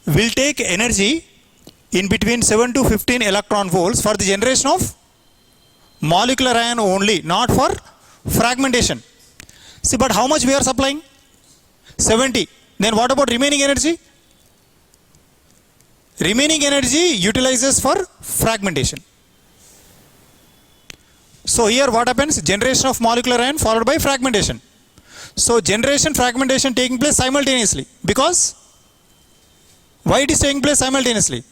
will take energy in between 7 to 15 electron volts for the generation of molecular ion only, not for fragmentation. See, but how much we are supplying? 70. Then what about remaining energy? Remaining energy utilizes for fragmentation. So here what happens? Generation of molecular ion followed by fragmentation. So generation, fragmentation taking place simultaneously. Because why it is taking place simultaneously?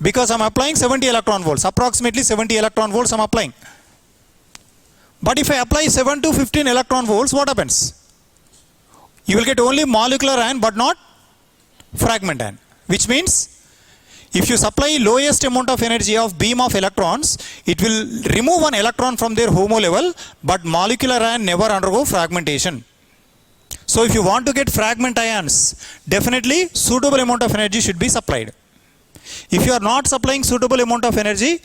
Because I am applying 70 electron volts, approximately 70 electron volts I am applying. But if I apply 7 to 15 electron volts, what happens? You will get only molecular ion but not fragment ion. Which means, if you supply lowest amount of energy of beam of electrons, it will remove one electron from their HOMO level, but molecular ion never undergo fragmentation. So if you want to get fragment ions, definitely suitable amount of energy should be supplied. If you are not supplying suitable amount of energy,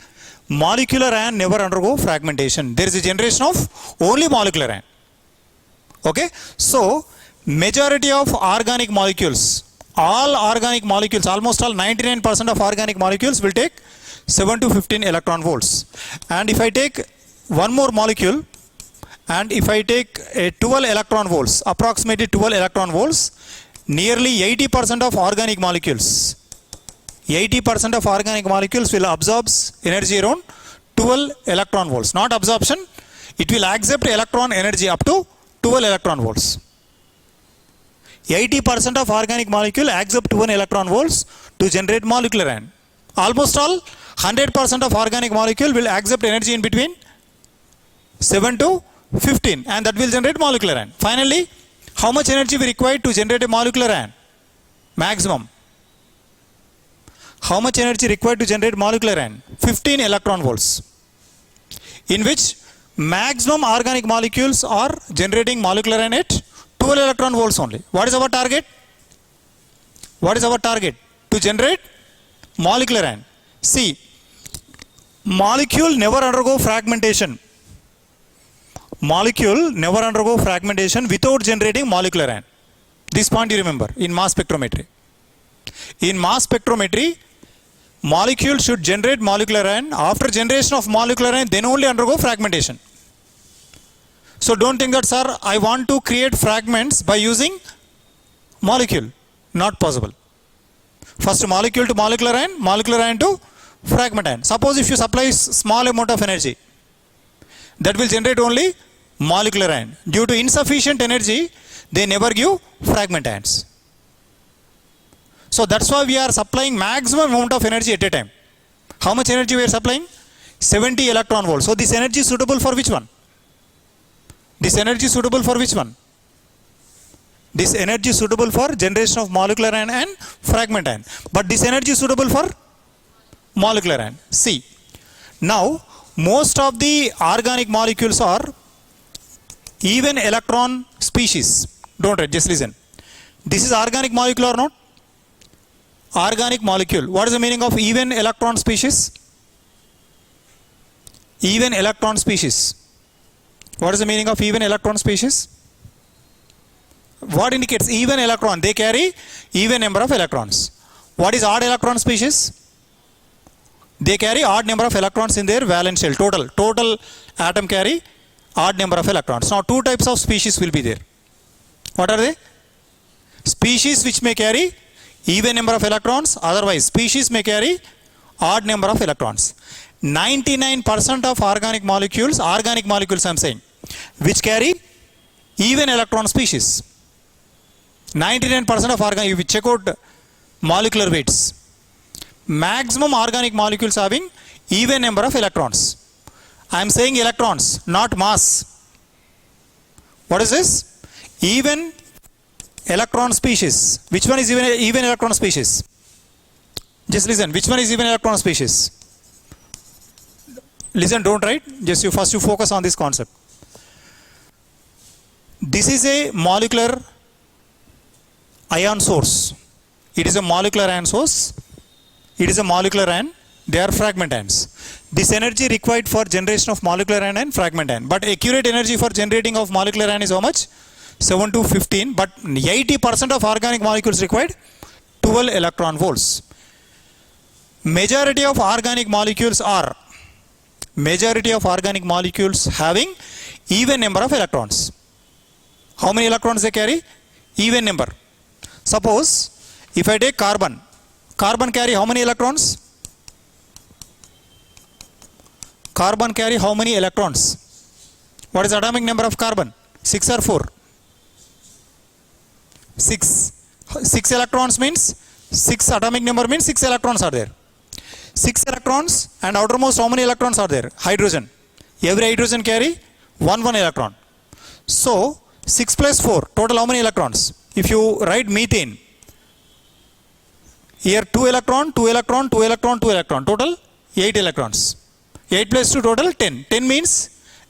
molecular ion never undergo fragmentation. There is a generation of only molecular ion. Okay? So majority of organic molecules, all organic molecules, almost all 99% of organic molecules will take 7 to 15 electron volts. And if I take one more molecule, and if I take a 12 electron volts, approximately 12 electron volts, nearly 80% of organic molecules, 80% of organic molecules will absorb energy around 12 electron volts. Not absorption, it will accept electron energy up to 12 electron volts. 80% of organic molecule accept 1 electron volts to generate molecular ion. Almost all 100% of organic molecule will accept energy in between 7 to 15, and that will generate molecular ion. Finally, how much energy we require to generate a molecular ion? Maximum. How much energy required to generate molecular ion? 15 electron volts. In which maximum organic molecules are generating molecular ion at 12 electron volts only. What is our target? What is our target? To generate molecular ion. See, molecule never undergo fragmentation. Molecule never undergo fragmentation without generating molecular ion. This point you remember in mass spectrometry. In mass spectrometry, molecule should generate molecular ion. After generation of molecular ion, then only undergo fragmentation. So don't think that, sir, I want to create fragments by using molecule. Not possible. First molecule to molecular ion to fragment ion. Suppose if you supply small amount of energy, that will generate only molecular ion. Due to insufficient energy, they never give fragment ions. So that's why we are supplying maximum amount of energy at a time. How much energy we are supplying? 70 electron volts. So this energy is suitable for which one? This energy is suitable for which one? This energy is suitable for generation of molecular ion and fragment ion. But this energy is suitable for molecular ion. See, now most of the organic molecules are even electron species. Don't read, just listen. This is organic molecule or not? Organic molecule. What is the meaning of even electron species? Even electron species. What is the meaning of even electron species? What indicates even electron? They carry even number of electrons. What is odd electron species? They carry odd number of electrons in their valence shell. Total atom carry odd number of electrons. Now two types of species will be there. What are they? Species which may carry even number of electrons, otherwise species may carry odd number of electrons. 99% of organic molecules I'm saying, which carry even electron species. 99% of organic, if you check out molecular weights, maximum organic molecules having even number of electrons. I am saying electrons, not mass. What is this? Even electron species. Which one is even electron species? Just listen. Which one is even electron species? Listen, don't write. Just you focus on this concept. This is a molecular ion source. It is a molecular ion source. It is a molecular ion. They are fragment ions. This energy required for generation of molecular ion and fragment ion. But accurate energy for generating of molecular ion is how much? 7 to 15. But 80% of organic molecules required 12 electron volts. Majority of organic molecules having even number of electrons. How many electrons they carry? Even number. Suppose if I take carbon carry how many electrons? Carbon carry how many electrons? What is atomic number of carbon? 6 or 4? 6. 6 electrons means 6 atomic number means 6 electrons are there. 6 electrons, and outermost how many electrons are there? Hydrogen. Every hydrogen carry 1 electron. So 6 plus 4, total how many electrons? If you write methane, here 2 electron, 2 electron, 2 electron, 2 electron, total 8 electrons. 8 plus 2 total 10. 10 means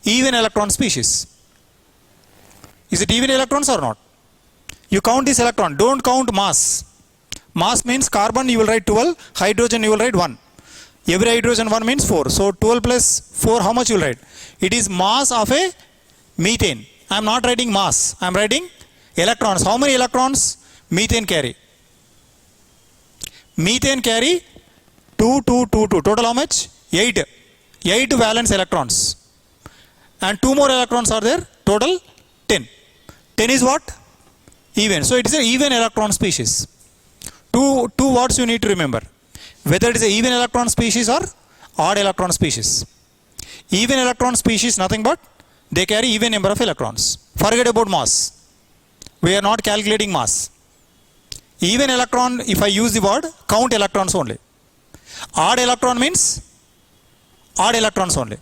even electron species. Is it even electrons or not? You count this electron, don't count mass. Mass means carbon you will write 12, hydrogen you will write 1. Every hydrogen 1 means 4. So 12 plus 4, how much you will write? It is mass of a methane. I am not writing mass, I am writing electrons. How many electrons methane carry? Methane carry 2, 2, 2, 2. Total how much? 8. 8 valence electrons. And 2 more electrons are there. Total 10. 10 is what? Even. So it is an even electron species. Two words you need to remember. Whether it is an even electron species or odd electron species. Even electron species nothing but they carry even number of electrons. Forget about mass. We are not calculating mass. Even electron, if I use the word, count electrons only. Odd electron means odd electrons only.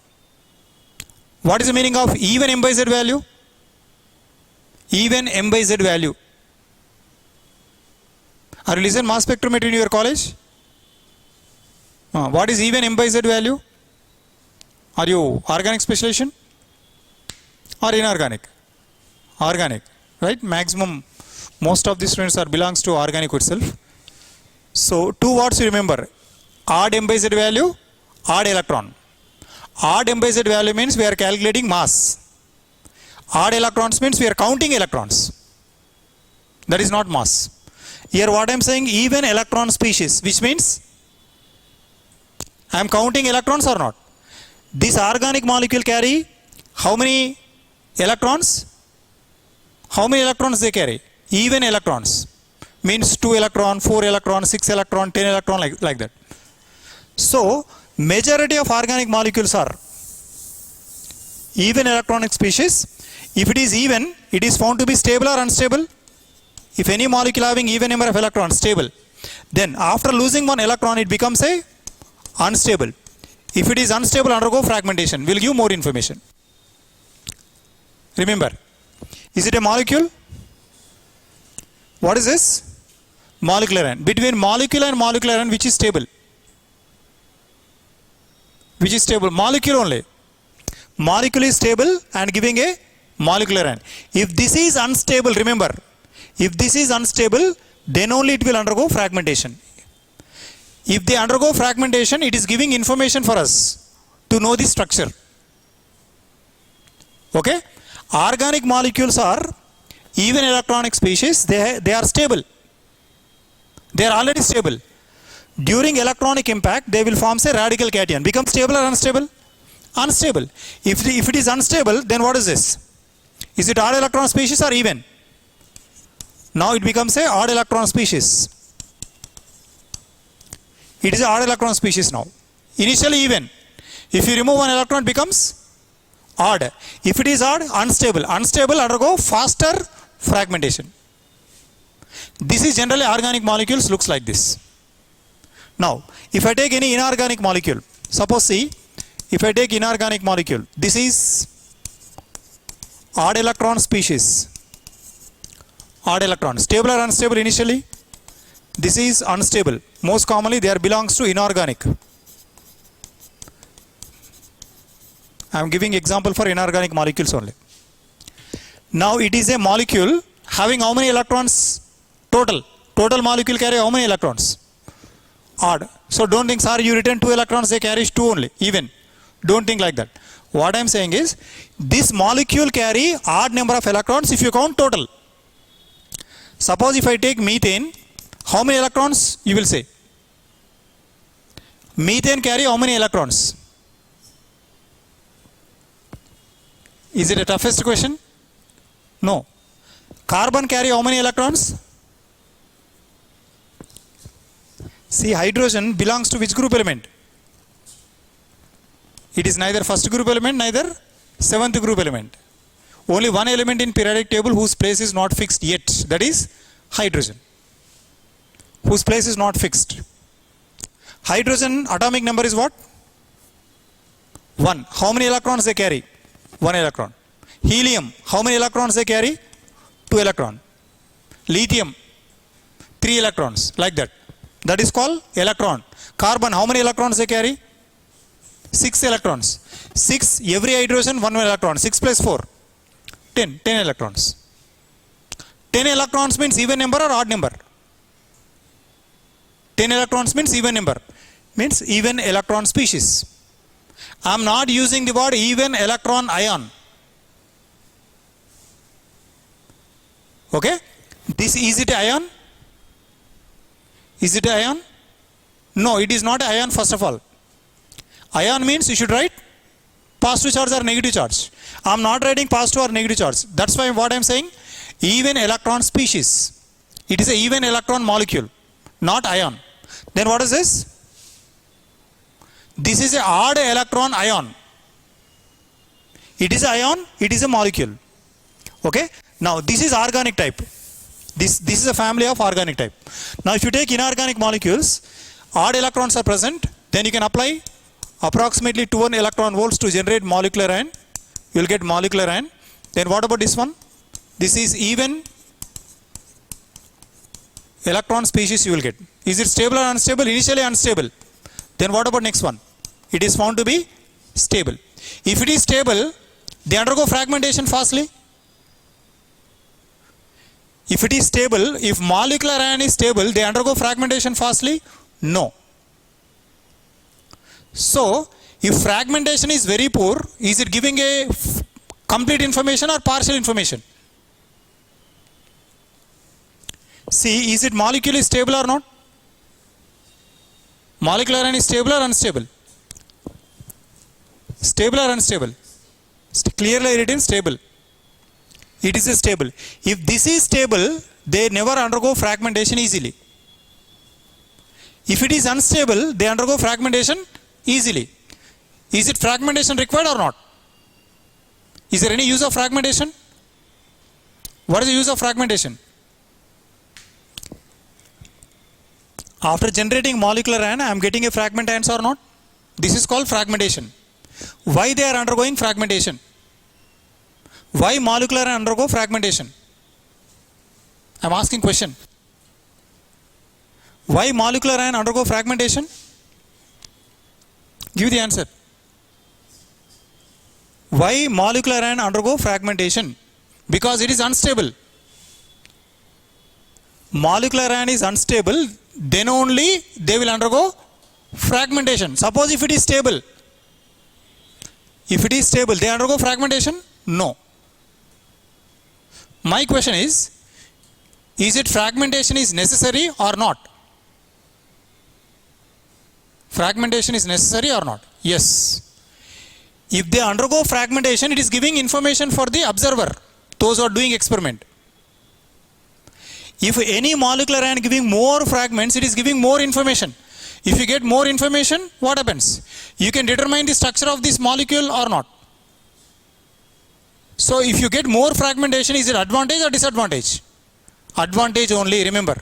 What is the meaning of even m by z value? Even m by z value. Are you listening mass spectrometry in your college? What is even m by z value? Are you organic specialization or inorganic? Organic, right? Maximum, most of the students are belongs to organic itself. So two words you remember: odd m by z value, odd electron. Odd m by z value means we are calculating mass. Odd electrons means we are counting electrons. That is not mass. Here what I am saying, even electron species, which means I am counting electrons or not. This organic molecule carry how many electrons? How many electrons they carry? Even electrons. Means 2 electron, 4 electron, 6 electron, 10 electron, like that. So majority of organic molecules are even electronic species. If it is even, it is found to be stable or unstable. If any molecule having even number of electrons stable, then after losing one electron it becomes a unstable. If it is unstable, undergo fragmentation. We'll give more information. Remember, is it a molecule? What is this? Molecular ion. Between molecular and molecular ion, which is stable? Which is stable? Molecule only. Molecule is stable and giving a molecular ion. If this is unstable, remember, if this is unstable, then only it will undergo fragmentation. If they undergo fragmentation, it is giving information for us to know the structure. Okay? Organic molecules are even electronic species. They are stable. They are already stable. During electronic impact, they will form a radical cation. Become stable or unstable? Unstable. If it is unstable, then what is this? Is it odd electron species or even? Now it becomes a odd electron species. It is an odd electron species now. Initially even. If you remove one electron, it becomes odd. If it is odd, unstable. Unstable, undergo faster fragmentation. This is generally organic molecules, looks like this. Now, if I take any inorganic molecule, suppose see, if I take inorganic molecule, this is odd electron species. Odd electron, stable or unstable initially? This is unstable. Most commonly they are belongs to inorganic. I am giving example for inorganic molecules only. Now it is a molecule having how many electrons total? Total molecule carry how many electrons? Odd. So don't think, sir, you return 2 electrons, they carry 2 only, even. Don't think like that. What I am saying is, this molecule carry odd number of electrons if you count total. Suppose if I take methane, how many electrons you will say? Methane carry how many electrons? Is it a toughest question? No. Carbon carry how many electrons? See, hydrogen belongs to which group element? It is neither first group element, neither seventh group element. Only one element in periodic table whose place is not fixed yet, that is hydrogen, whose place is not fixed. Hydrogen atomic number is what? 1. How many electrons they carry? 1 electron. Helium, how many electrons they carry? 2 electron. Lithium, 3 electrons, like that. That is called electron. Carbon, how many electrons they carry? 6 electrons. 6, every hydrogen 1 electron. 6 plus 4, 10 electrons. 10 electrons means even number or odd number? 10 electrons means even number. Means even electron species. I am not using the word even electron ion. Okay? This, is it ion? Is it ion? No, it is not ion first of all. Ion means you should write positive charge or negative charge. I am not writing positive or negative charge. That's why what I am saying, even electron species. It is an even electron molecule, not ion. Then what is this? This is an odd electron ion. It is ion, it is a molecule. Okay? Now this is organic type. This is a family of organic type. Now if you take inorganic molecules, odd electrons are present, then you can apply approximately 2 electron volts to generate molecular ion you will get molecular ion. Then what about this one? This is even electron species you will get. Is it stable or unstable? Initially unstable. Then what about next one? It is found to be stable. If it is stable, they undergo fragmentation fastly. If it is stable, if molecular ion is stable, they undergo fragmentation fastly? No. So, if fragmentation is very poor, is it giving a complete information or partial information? See, is it molecule is stable or not? Molecular ion is stable or unstable? Stable or unstable? Clearly written stable. It is a stable. If this is stable, they never undergo fragmentation easily. If it is unstable, they undergo fragmentation easily. Is it fragmentation required or not? Is there any use of fragmentation? What is the use of fragmentation? After generating molecular ion, I am getting a fragment ions or not? This is called fragmentation. Why they are undergoing fragmentation? Why molecular ion undergo fragmentation? I am asking question. Why molecular ion undergo fragmentation? Give the answer. Why molecular ion undergo fragmentation? Because it is unstable. Molecular ion is unstable, then only they will undergo fragmentation. Suppose if it is stable, they undergo fragmentation? No. My question is it fragmentation is necessary or not? Fragmentation is necessary or not? Yes. If they undergo fragmentation, it is giving information for the observer, those who are doing experiment. If any molecular ion giving more fragments, it is giving more information. If you get more information, what happens? You can determine the structure of this molecule or not. So if you get more fragmentation, is it advantage or disadvantage? Advantage only, remember.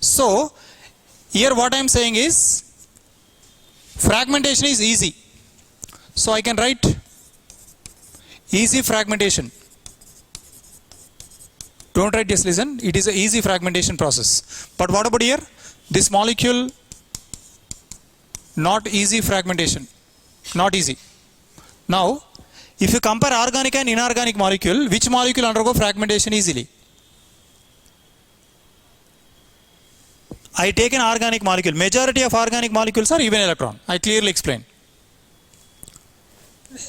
So here what I am saying is fragmentation is easy. So I can write easy fragmentation. Don't write this, listen. It is an easy fragmentation process. But what about here? This molecule, not easy fragmentation. Not easy. Now, if you compare organic and inorganic molecule, which molecule undergo fragmentation easily? I take an organic molecule. Majority of organic molecules are even electron. I clearly explained.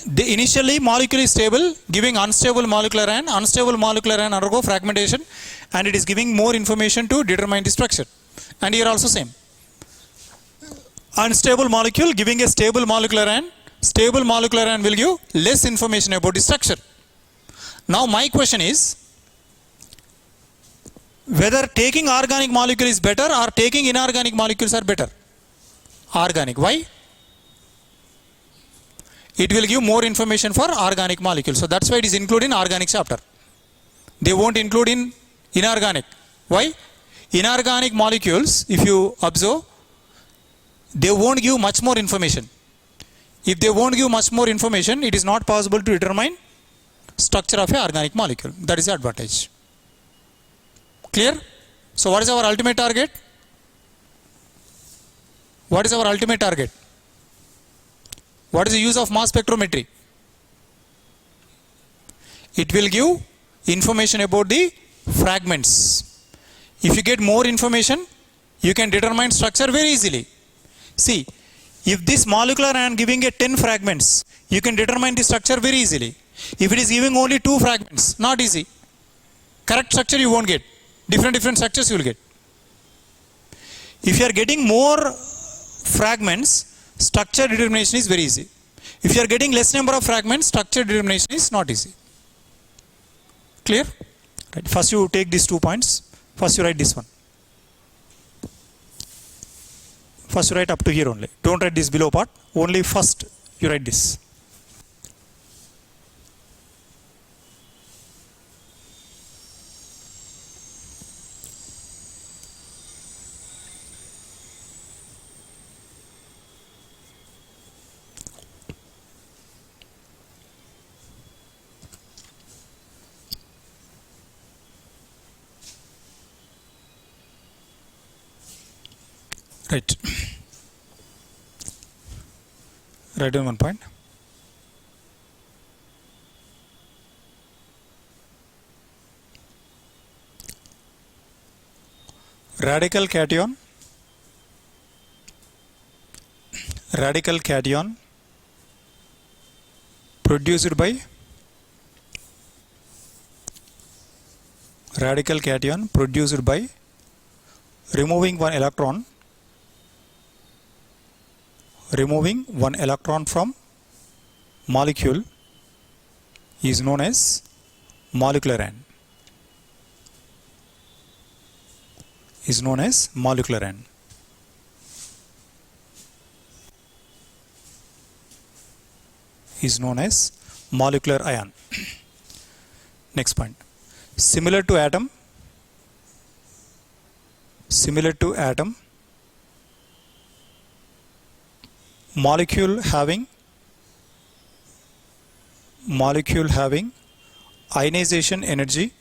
The initially molecule is stable, giving unstable molecular ion. Unstable molecular ion undergo fragmentation, and it is giving more information to determine the structure. And here also same. Unstable molecule giving a stable molecular ion. Stable molecular ion will give less information about the structure. Now my question is whether taking organic molecule is better or taking inorganic molecules are better. Organic. Why? It will give more information for organic molecules. So that's why it is included in organic chapter. They won't include in inorganic. Why? Inorganic molecules, if you observe, they won't give much more information. If they won't give much more information, it is not possible to determine structure of an organic molecule. That is the advantage. Clear? So what is our ultimate target? What is our ultimate target? What is the use of mass spectrometry? It will give information about the fragments. If you get more information, you can determine structure very easily. See, if this molecular ion giving a 10 fragments, you can determine the structure very easily. If it is giving only 2 fragments, not easy. Correct structure you won't get. Different structures you will get. If you are getting more fragments, structure determination is very easy. If you are getting less number of fragments, structure determination is not easy. Clear? Right. First you take these 2 points. First you write this one. First you write up to here only. Don't write this below part. Only first you write this. Right. Write down one point. Radical cation produced by removing one electron from molecule is known as molecular ion. Is known as molecular ion. Is known as molecular ion. Next point. Similar to atom, molecule having ionization energy,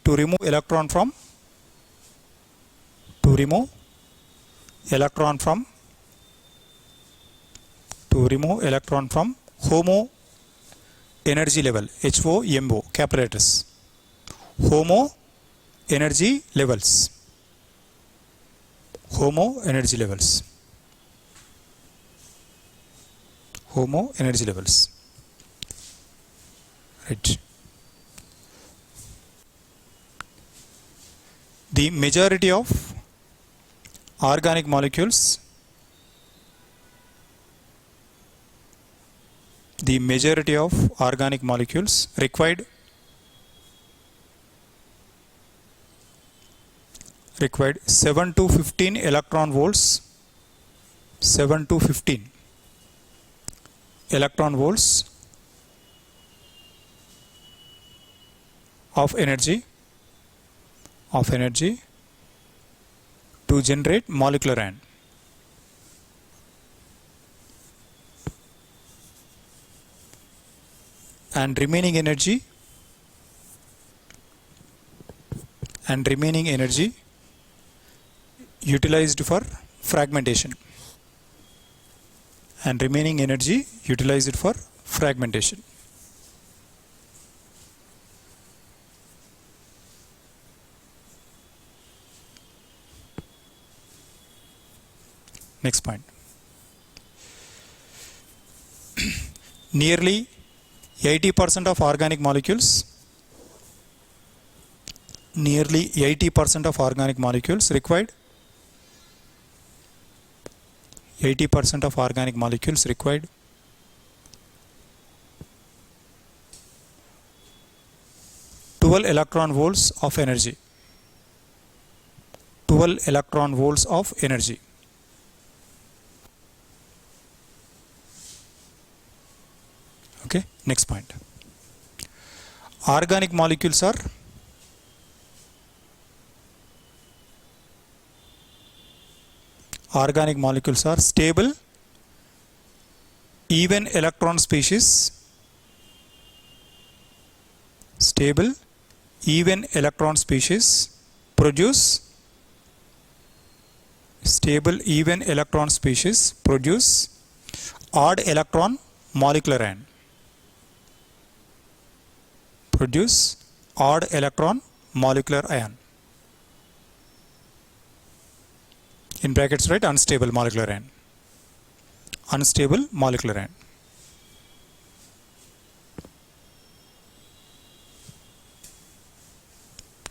to remove electron from HOMO energy level, HOMO, capital letters, HOMO energy levels, right. The majority of organic molecules required 7 to 15 electron volts of energy to generate molecular ion. And remaining energy utilized for fragmentation. Next point. Nearly 80% of organic molecules required 12 electron volts of energy. Okay, next point. Organic molecules are stable, even electron species. Produce odd electron molecular ion. In brackets, write unstable molecular ion.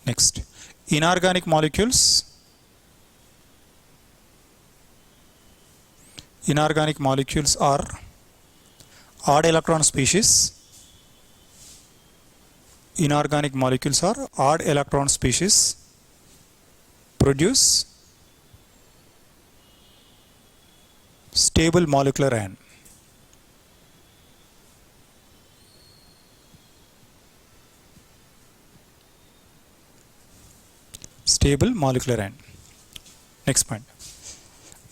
Next, inorganic molecules are odd electron species. Produce stable molecular ion. Next point.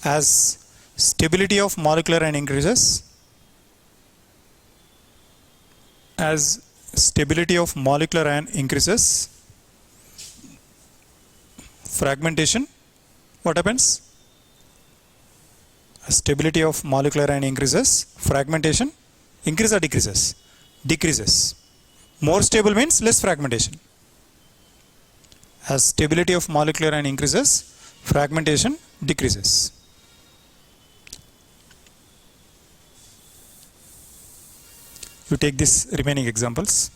As stability of molecular ion increases, stability of molecular ion increases, fragmentation, what happens? Stability of molecular ion increases, fragmentation, increase or decreases? Decreases. More stable means less fragmentation. As stability of molecular ion increases, fragmentation decreases. You take these remaining examples.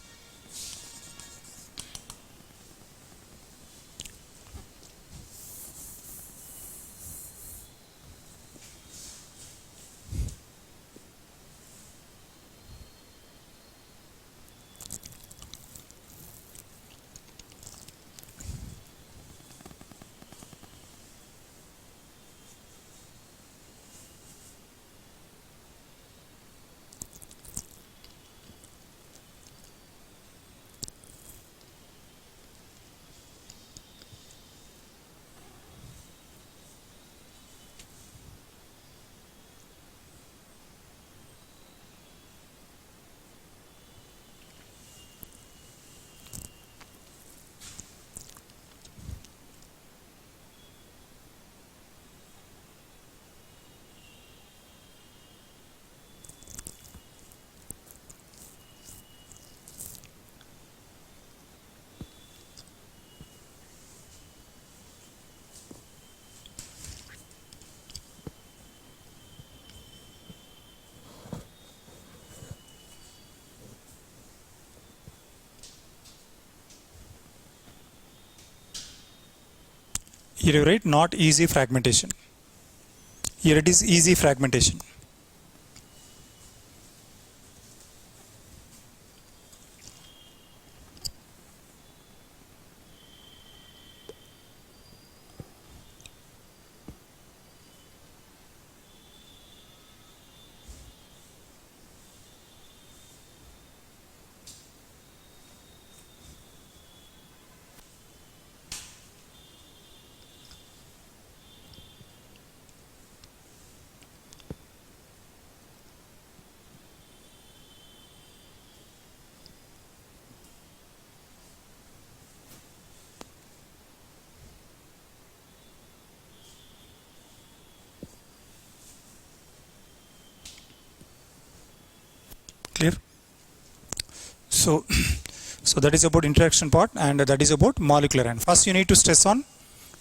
Here you write not easy fragmentation. Here it is easy fragmentation. Clear? So that is about interaction part, and that is about molecular ion. First you need to stress on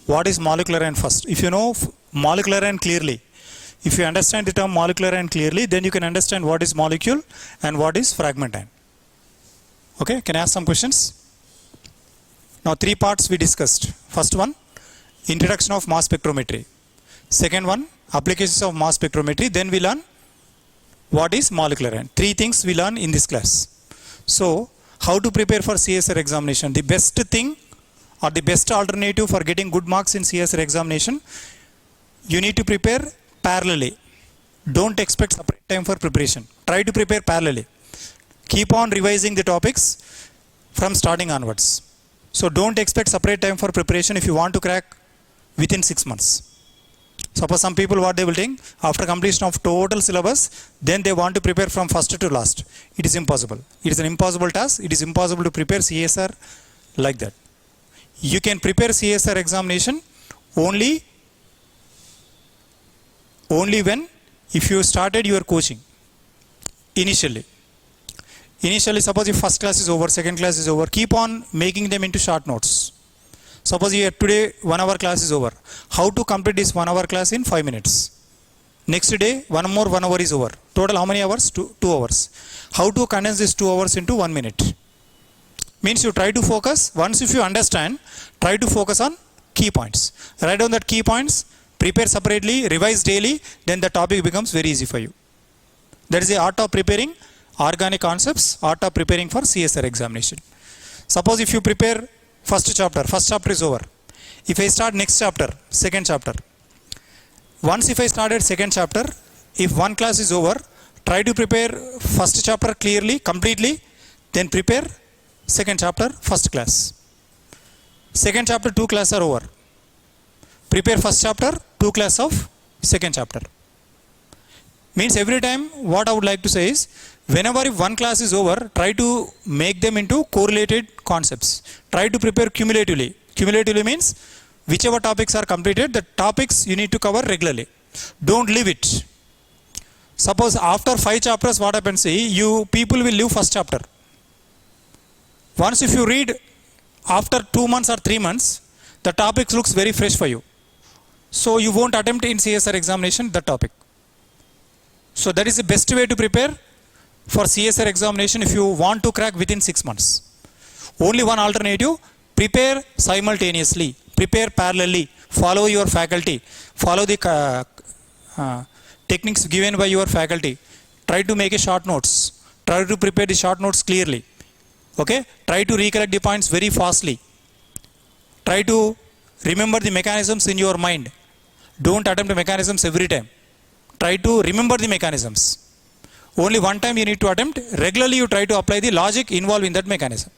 what is molecular ion first. If you know molecular ion clearly, if you understand the term molecular ion clearly, then you can understand what is molecule and what is fragment ion. Okay, can I ask some questions? Now 3 parts we discussed. First one, introduction of mass spectrometry. Second one, applications of mass spectrometry. Then we learn what is molecular ion. 3 things we learn in this class. So how to prepare for CSR examination? The best thing or the best alternative for getting good marks in CSR examination, you need to prepare parallelly. Don't expect separate time for preparation. Try to prepare parallelly. Keep on revising the topics from starting onwards. So don't expect separate time for preparation if you want to crack within 6 months. Suppose some people what they will think, after completion of total syllabus, then they want to prepare from first to last. It is impossible. It is an impossible task. It is impossible to prepare CSR like that. You can prepare CSR examination only when if you started your coaching initially. Initially, suppose if first class is over, second class is over, keep on making them into short notes. Suppose today 1 hour class is over. How to complete this 1 hour class in 5 minutes? Next day, 1 more 1 hour is over. Total how many hours? 2 hours. How to condense this 2 hours into 1 minute? Means you try to focus. Once if you understand, try to focus on key points. Write down that key points, prepare separately, revise daily, then the topic becomes very easy for you. That is the art of preparing organic concepts, art of preparing for CSR examination. Suppose if you prepare first chapter is over. If I start next chapter, second chapter. Once if I started second chapter, if one class is over, try to prepare first chapter clearly, completely, then prepare second chapter, first class. Second chapter, 2 classes are over. Prepare first chapter, 2 classes of second chapter. Means every time what I would like to say is, Whenever if one class is over, try to make them into correlated concepts. Try to prepare cumulatively. Cumulatively means whichever topics are completed, the topics you need to cover regularly. Don't leave it. Suppose after 5 chapters, what happens? You people will leave first chapter. Once if you read after 2 months or 3 months, the topics looks very fresh for you. So you won't attempt in CSR examination the topic. So that is the best way to prepare for CSR examination if you want to crack within 6 months. Only one alternative, prepare simultaneously, prepare parallelly, follow your faculty, follow the techniques given by your faculty. Try to make a short notes, try to prepare the short notes clearly. Okay, try to recollect the points very fastly. Try to remember the mechanisms in your mind. Don't attempt the mechanisms every time. Try to remember the mechanisms. Only one time you need to attempt. Regularly you try to apply the logic involved in that mechanism.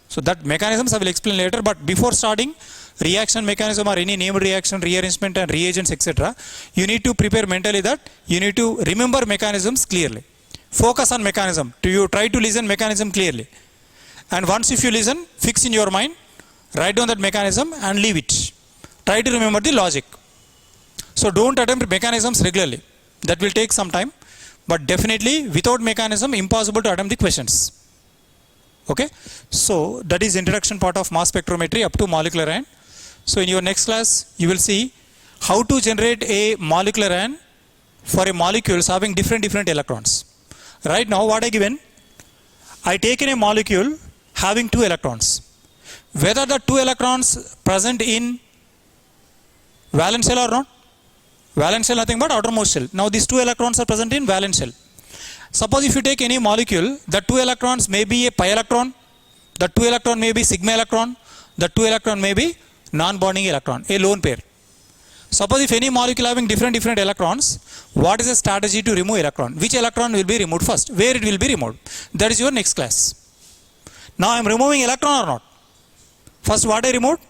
So that mechanisms I will explain later, but before starting reaction mechanism or any named reaction, rearrangement and reagents etc., you need to prepare mentally that you need to remember mechanisms clearly. Focus on mechanism. You try to listen mechanism clearly. And once if you listen, fix in your mind, write down that mechanism and leave it. Try to remember the logic. So don't attempt mechanisms regularly. That will take some time. But definitely without mechanism, impossible to attempt the questions. Okay. So that is introduction part of mass spectrometry up to molecular ion. So in your next class, you will see how to generate a molecular ion for a molecules having different electrons. Right now what I given, I taken a molecule having 2 electrons. Whether the 2 electrons present in valence shell or not? Valence shell nothing but outermost shell. Now these 2 electrons are present in valence shell. Suppose if you take any molecule, the 2 electrons may be a pi electron, the 2 electron may be sigma electron, the 2 electron may be non-bonding electron, a lone pair. Suppose if any molecule having different electrons, what is the strategy to remove electron? Which electron will be removed first? Where it will be removed? That is your next class. Now I am removing electron or not? First what I removed?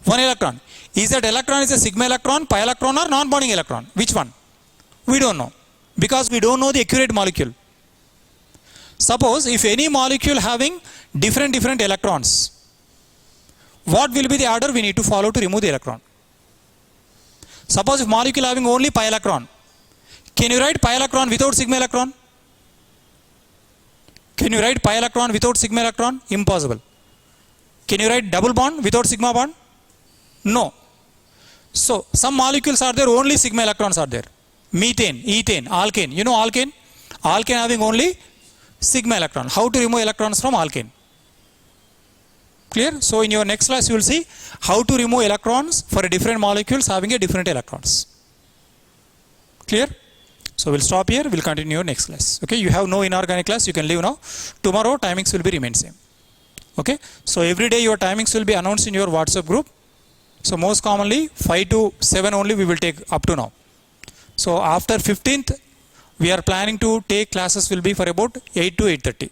1 electron. Is that electron is a sigma electron, pi electron or non-bonding electron? Which one? We don't know. Because we don't know the accurate molecule. Suppose if any molecule having different electrons, what will be the order we need to follow to remove the electron? Suppose if molecule having only pi electron, can you write pi electron without sigma electron? Can you write pi electron without sigma electron? Impossible. Can you write double bond without sigma bond? No. So some molecules are there, only sigma electrons are there. Methane, ethane, alkane. You know alkane? Alkane having only sigma electron. How to remove electrons from alkane? Clear? So in your next class you will see how to remove electrons for different molecules having a different electrons. Clear? So we'll stop here. We'll continue your next class. Okay? You have no inorganic class. You can leave now. Tomorrow timings will be remain same. Okay? So every day your timings will be announced in your WhatsApp group. So most commonly 5 to 7 only we will take up to now. So after 15th we are planning to take classes will be for about 8 to 8:30.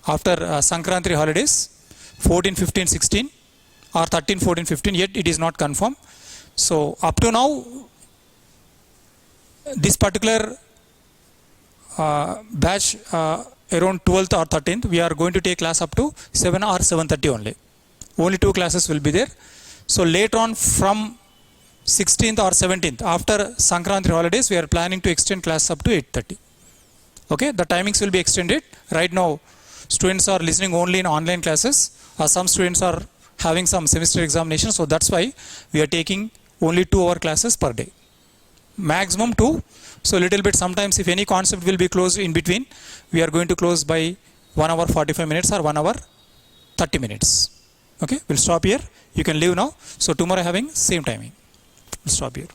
After Sankranti holidays, 14, 15, 16 or 13, 14, 15, yet it is not confirmed. So up to now, this particular batch around 12th or 13th, we are going to take class up to 7 or 7:30 only. Only 2 classes will be there. So later on from 16th or 17th, after Sankranti holidays, we are planning to extend class up to 8:30. Okay, the timings will be extended. Right now, students are listening only in online classes. Some students are having some semester examinations, so that's why we are taking only 2-hour classes per day. Maximum 2. So little bit sometimes if any concept will be closed in between, we are going to close by 1 hour 45 minutes or 1 hour 30 minutes. Okay, we'll stop here. You can leave now. So tomorrow having same timing. We'll stop here.